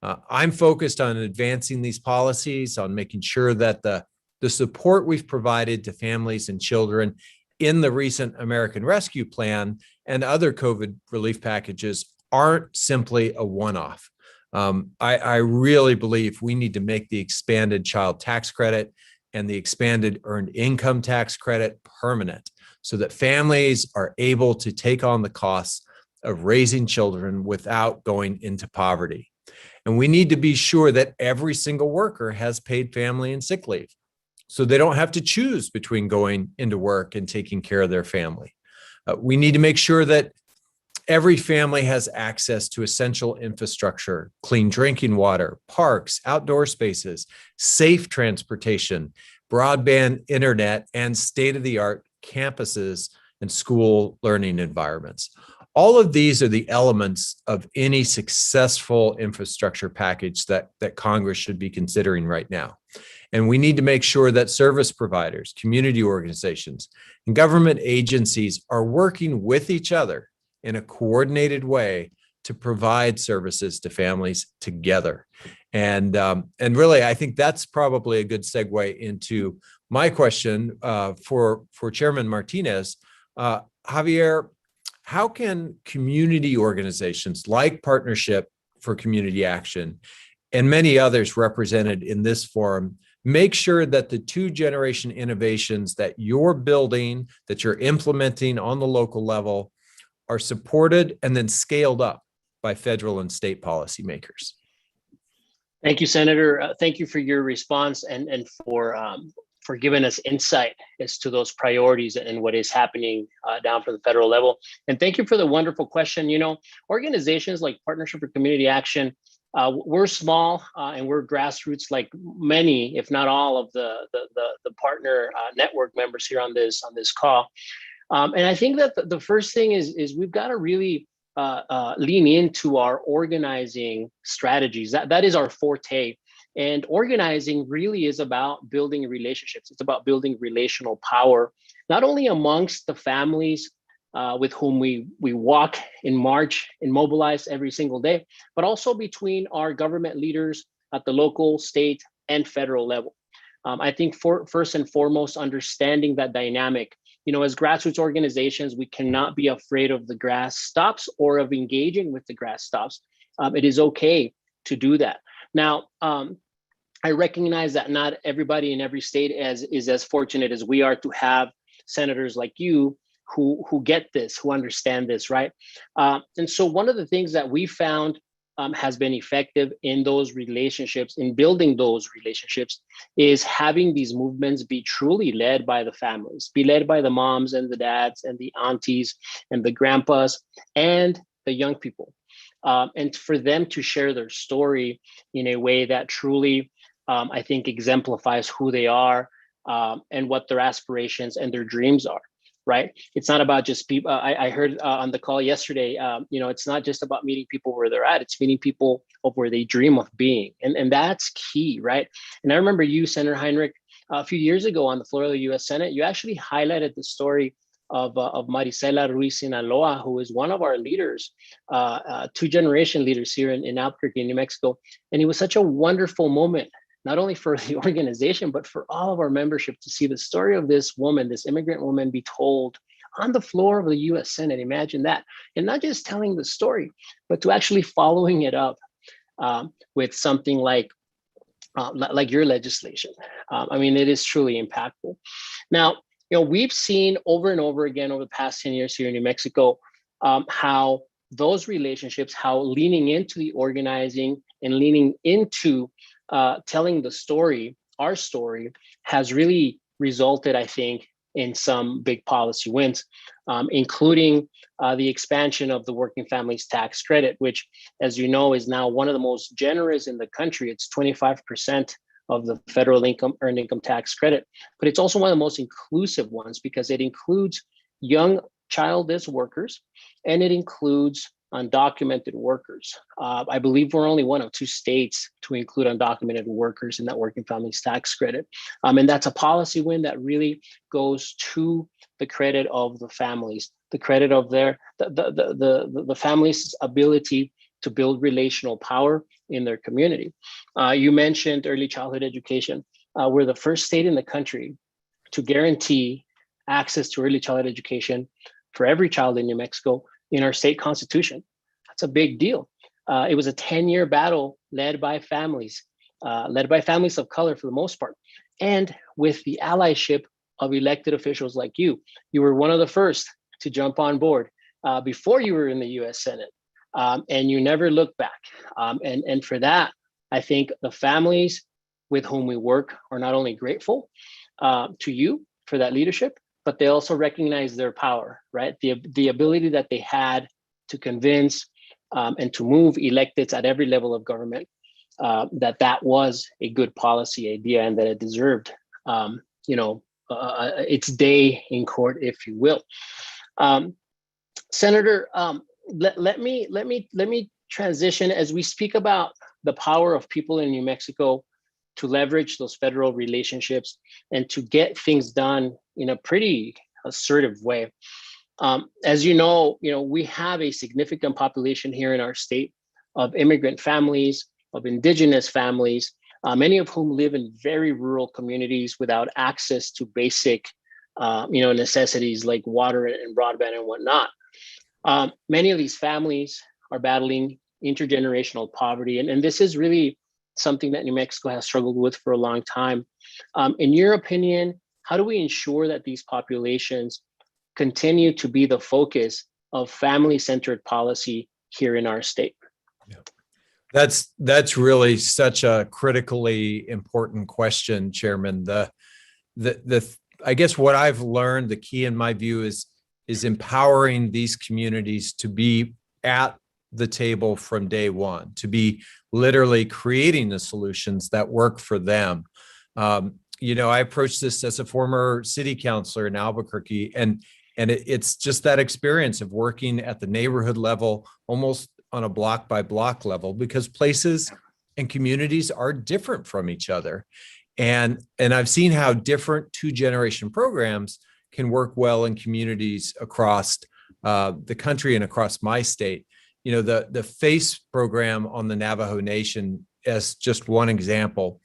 I'm focused on advancing these policies, on making sure that the support we've provided to families and children in the recent American Rescue Plan and other COVID relief packages aren't simply a one-off. I really believe we need to make the expanded child tax credit and the expanded earned income tax credit permanent so that families are able to take on the costs of raising children without going into poverty. And we need to be sure that every single worker has paid family and sick leave, so they don't have to choose between going into work and taking care of their family. We need to make sure that every family has access to essential infrastructure, clean drinking water, parks, outdoor spaces, safe transportation, broadband internet, and state-of-the-art campuses and school learning environments. All of these are the elements of any successful infrastructure package that Congress should be considering right now. And we need to make sure that service providers, community organizations, and government agencies are working with each other in a coordinated way to provide services to families together. And really, I think that's probably a good segue into my question for Chairman Martínez. Javier, how can community organizations like Partnership for Community Action and many others represented in this forum make sure that the two-generation innovations that you're building, that you're implementing on the local level, are supported and then scaled up by federal and state policymakers? Thank you, Senator. Thank you for your response and for giving us insight as to those priorities and what is happening down from the federal level. And thank you for the wonderful question. You know, organizations like Partnership for Community Action, we're small and we're grassroots like many, if not all, of the partner network members here on this call. And I think that the first thing is we've got to really lean into our organizing strategies. That is our forte. And organizing really is about building relationships. It's about building relational power, not only amongst the families with whom we walk and march and mobilize every single day, but also between our government leaders at the local, state, and federal level. I think first and foremost, understanding that dynamic. As grassroots organizations, we cannot be afraid of the grass stops or of engaging with the grass stops. It is okay to do that. Now, I recognize that not everybody in every state is as fortunate as we are to have senators like you who get this, who understand this, right? And so one of the things that we found has been effective in those relationships, in building those relationships, is having these movements be truly led by the families, be led by the moms and the dads and the aunties and the grandpas and the young people. And for them to share their story in a way that truly, I think, exemplifies who they are and what their aspirations and their dreams are. Right? It's not about just people. I heard on the call yesterday, it's not just about meeting people where they're at. It's meeting people of where they dream of being. And that's key, right? And I remember you, Senator Heinrich, a few years ago on the floor of the US Senate, you actually highlighted the story of Marisela Ruiz Sinaloa, who is one of our leaders, two-generation leaders here in Albuquerque, New Mexico. And it was such a wonderful moment, not only for the organization, but for all of our membership to see the story of this woman, this immigrant woman, be told on the floor of the US Senate. Imagine that. And not just telling the story, but to actually following it up with something like your legislation. It is truly impactful. Now, we've seen over and over again over the past 10 years here in New Mexico, how those relationships, how leaning into the organizing and leaning into telling the story, our story, has really resulted, I think, in some big policy wins, including the expansion of the working families tax credit, which, as you know, is now one of the most generous in the country. It's 25% of the federal earned income tax credit, but it's also one of the most inclusive ones because it includes young childless workers and it includes undocumented workers. I believe we're only one of 2 states to include undocumented workers in that working families tax credit. And that's a policy win that really goes to the credit of the families, the credit of the families' ability to build relational power in their community. You mentioned early childhood education. We're the first state in the country to guarantee access to early childhood education for every child in New Mexico in our state constitution. That's a big deal. It was a 10-year battle led by families of color for the most part, and with the allyship of elected officials like you. You were one of the first to jump on board before you were in the US Senate, and you never looked back. And for that, I think the families with whom we work are not only grateful to you for that leadership, but they also recognize their power, right? The ability that they had to convince and to move electeds at every level of government that was a good policy idea and that it deserved, its day in court, if you will. Senator, let me transition as we speak about the power of people in New Mexico to leverage those federal relationships and to get things done in a pretty assertive way. As you know, we have a significant population here in our state of immigrant families, of indigenous families, many of whom live in very rural communities without access to basic, necessities like water and broadband and whatnot. Many of these families are battling intergenerational poverty, and this is really something that New Mexico has struggled with for a long time. In your opinion, how do we ensure that these populations continue to be the focus of family-centered policy here in our state? That's really such a critically important question, Chairman. I guess what I've learned, the key in my view is empowering these communities to be at the table from day one, to be literally creating the solutions that work for them. I approached this as a former city councilor in Albuquerque, and it's just that experience of working at the neighborhood level, almost on a block by block level, because places and communities are different from each other. And I've seen how different two-generation programs can work well in communities across the country and across my state. You know, the FACE program on the Navajo Nation, as just one example,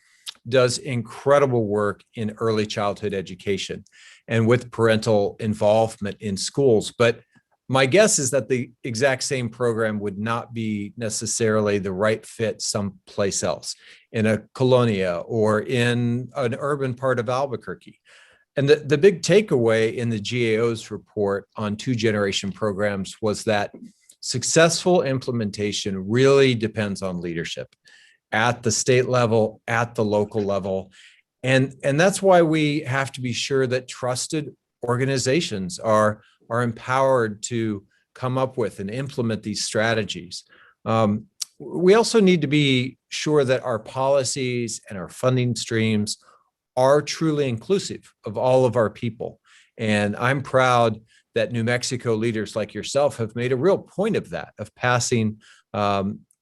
does incredible work in early childhood education and with parental involvement in schools. But my guess is that the exact same program would not be necessarily the right fit someplace else, in a colonia or in an urban part of Albuquerque. And the big takeaway in the GAO's report on two-generation programs was that successful implementation really depends on leadership at the state level, at the local level. And that's why we have to be sure that trusted organizations are empowered to come up with and implement these strategies. We also need to be sure that our policies and our funding streams are truly inclusive of all of our people. And I'm proud that New Mexico leaders like yourself have made a real point of that, of passing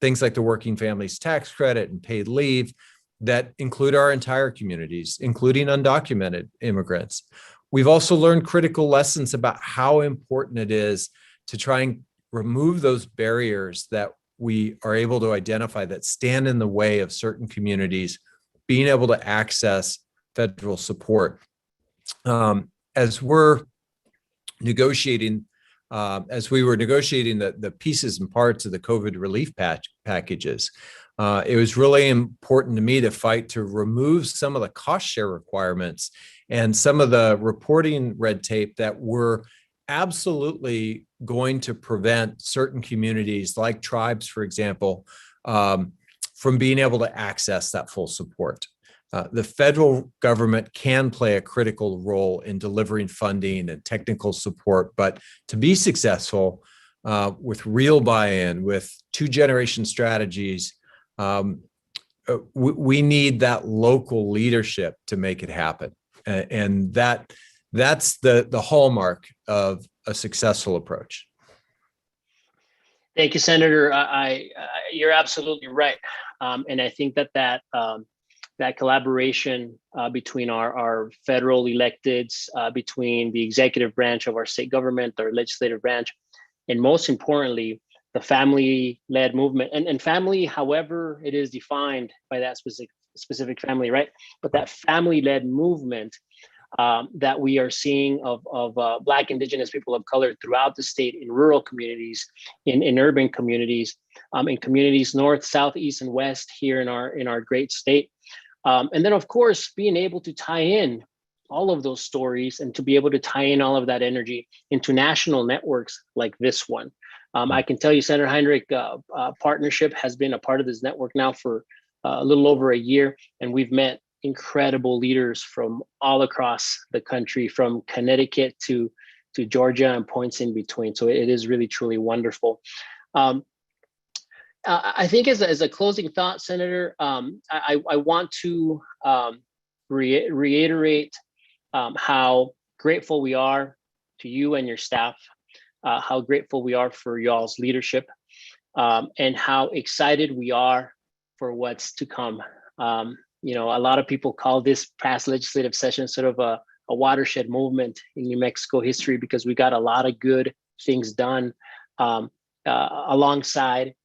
things like the Working Families Tax Credit and paid leave that include our entire communities, including undocumented immigrants. We've also learned critical lessons about how important it is to try and remove those barriers that we are able to identify that stand in the way of certain communities being able to access federal support. As we're negotiating, as we were negotiating the pieces and parts of the COVID relief packages, it was really important to me to fight to remove some of the cost share requirements and some of the reporting red tape that were absolutely going to prevent certain communities, like tribes, for example, from being able to access that full support. The federal government can play a critical role in delivering funding and technical support, but to be successful with real buy-in, with two-generation strategies, we need that local leadership to make it happen. And that's the hallmark of a successful approach. Thank you, Senator. You're absolutely right. And I think that collaboration between our federal electeds, between the executive branch of our state government, our legislative branch, and most importantly, the family-led movement, and family, however it is defined by that specific family, right? But that family-led movement that we are seeing of Black, Indigenous people of color throughout the state, in rural communities, in urban communities, in communities north, south, east, and west here in our great state. And then, of course, being able to tie in all of those stories and to be able to tie in all of that energy into national networks like this one. I can tell you, Senator Heinrich, partnership has been a part of this network now for a little over a year, and we've met incredible leaders from all across the country, from Connecticut to Georgia and points in between. So it is really, truly wonderful. I think as a closing thought, Senator, I want to reiterate how grateful we are to you and your staff, how grateful we are for y'all's leadership, and how excited we are for what's to come. You know, a lot of people call this past legislative session sort of a watershed movement in New Mexico history, because we got a lot of good things done alongside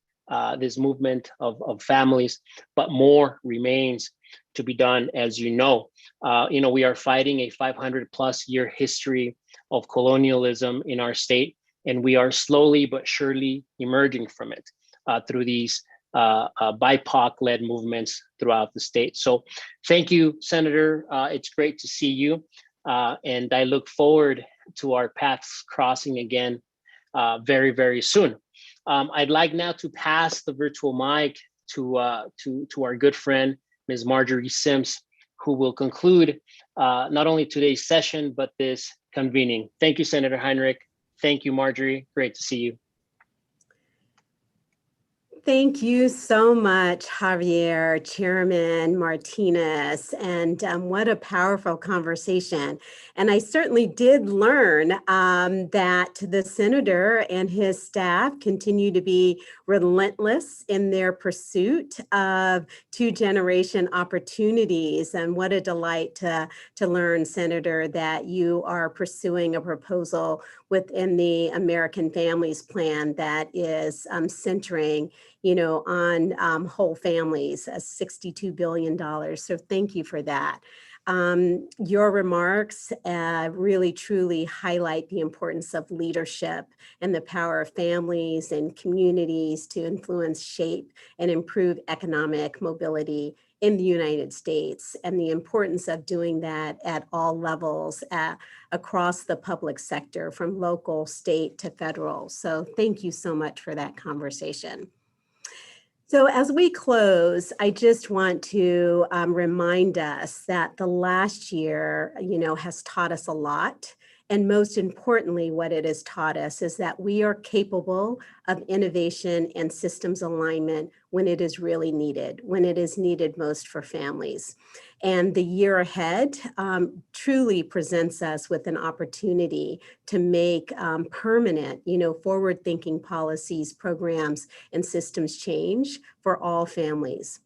this movement of families, but more remains to be done. As you know, we are fighting a 500+ year history of colonialism in our state, and we are slowly but surely emerging from it through these BIPOC-led movements throughout the state. So thank you, Senator. It's great to see you. And I look forward to our paths crossing again very, very soon. I'd like now to pass the virtual mic to our good friend, Ms. Marjorie Sims, who will conclude not only today's session, but this convening. Thank you, Senator Heinrich. Thank you, Marjorie. Great to see you. Thank you so much, Javier, Chairman Martínez, and what a powerful conversation. And I certainly did learn that the senator and his staff continue to be relentless in their pursuit of two-generation opportunities. And what a delight to learn, Senator, that you are pursuing a proposal within the American Families Plan that is centering on whole families, $62 billion. So thank you for that. Your remarks really truly highlight the importance of leadership and the power of families and communities to influence, shape, and improve economic mobility in the United States, and the importance of doing that at all levels across the public sector, from local, state to federal. So thank you so much for that conversation. So as we close, I just want to remind us that the last year, has taught us a lot. And most importantly, what it has taught us is that we are capable of innovation and systems alignment when it is really needed, when it is needed most for families. And the year ahead truly presents us with an opportunity to make permanent, forward-thinking policies, programs, and systems change for all families.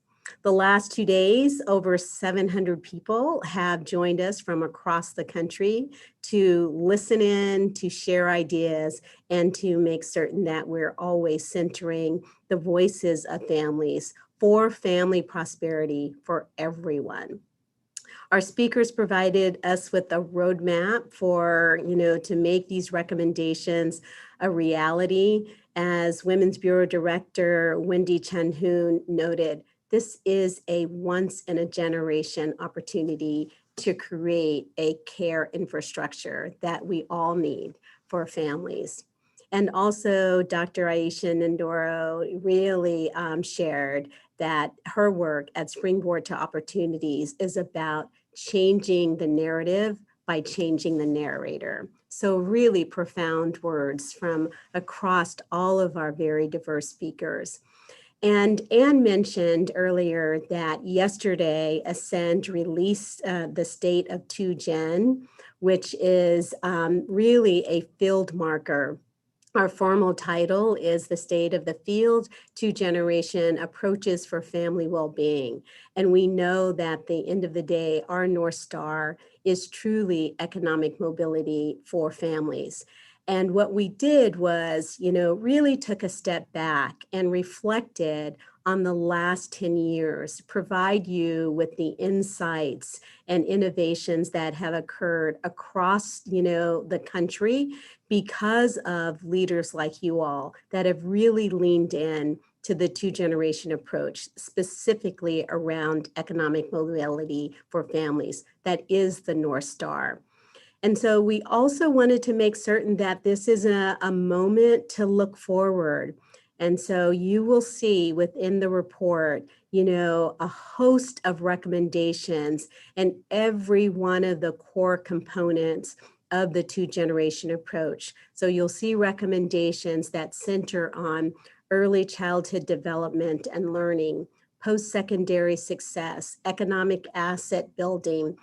The last 2 days, over 700 people have joined us from across the country to listen in, to share ideas, and to make certain that we're always centering the voices of families for family prosperity for everyone. Our speakers provided us with a roadmap for, to make these recommendations a reality. As Women's Bureau Director Wendy Chen-Hoon noted, this is a once-in-a-generation opportunity to create a care infrastructure that we all need for families. And also, Dr. Aisha Nindoro really shared that her work at Springboard to Opportunities is about changing the narrative by changing the narrator. So really profound words from across all of our very diverse speakers. And Anne mentioned earlier that yesterday Ascend released the State of 2Gen, which is really a field marker. Our formal title is The State of the Field, 2-Generation Approaches for Family Wellbeing. And we know that at the end of the day, our North Star is truly economic mobility for families. And what we did was, really took a step back and reflected on the last 10 years, provide you with the insights and innovations that have occurred across, the country because of leaders like you all that have really leaned in to the 2-generation approach, specifically around economic mobility for families. That is the North Star. And so we also wanted to make certain that this is a moment to look forward. And so you will see within the report, a host of recommendations and every one of the core components of the 2-generation approach. So you'll see recommendations that center on early childhood development and learning, post-secondary success, economic asset building,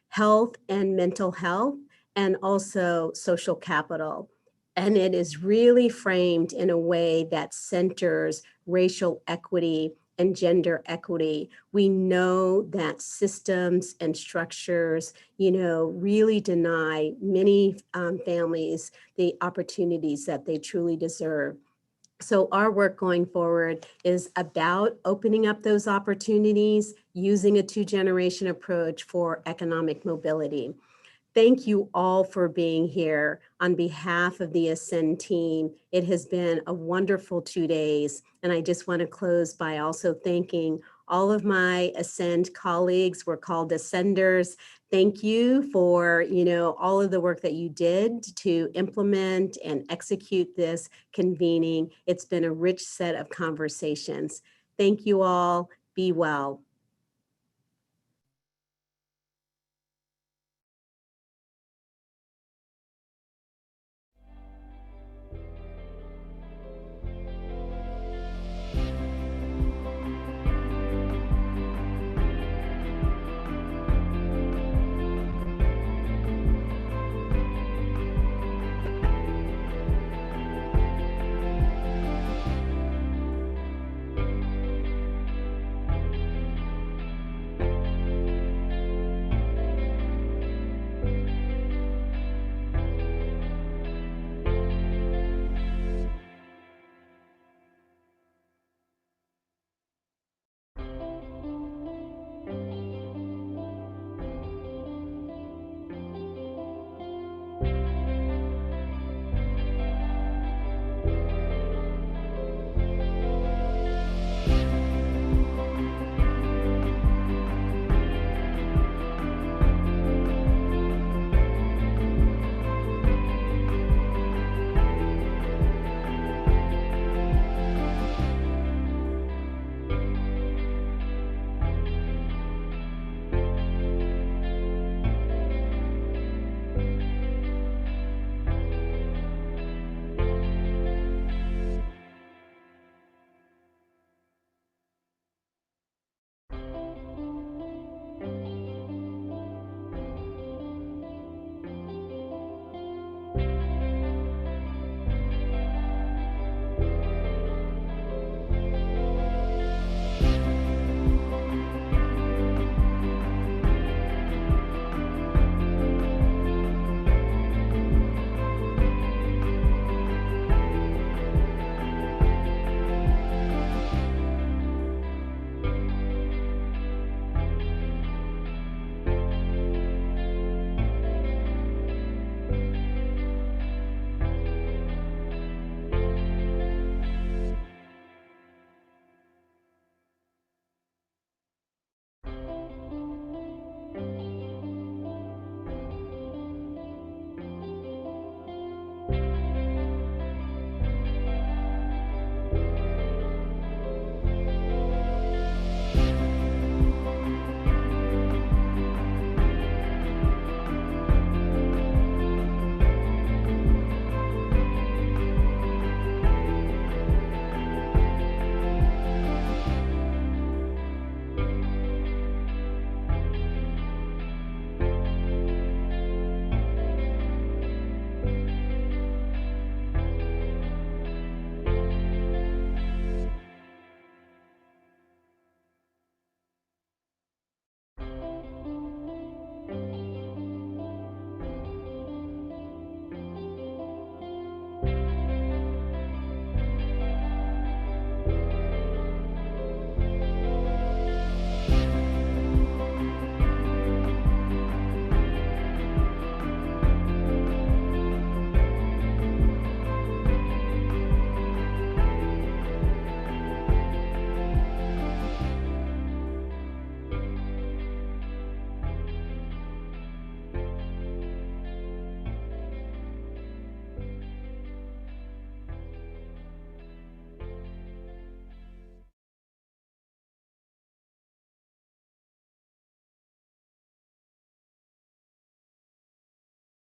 health and mental health, and also social capital. And it is really framed in a way that centers racial equity and gender equity. We know that systems and structures, really deny many families the opportunities that they truly deserve. So our work going forward is about opening up those opportunities, using a 2-generation approach for economic mobility. Thank you all for being here on behalf of the Ascend team. It has been a wonderful 2 days. And I just want to close by also thanking all of my Ascend colleagues. We're called Ascenders. Thank you for, all of the work that you did to implement and execute this convening. It's been a rich set of conversations. Thank you all. Be well.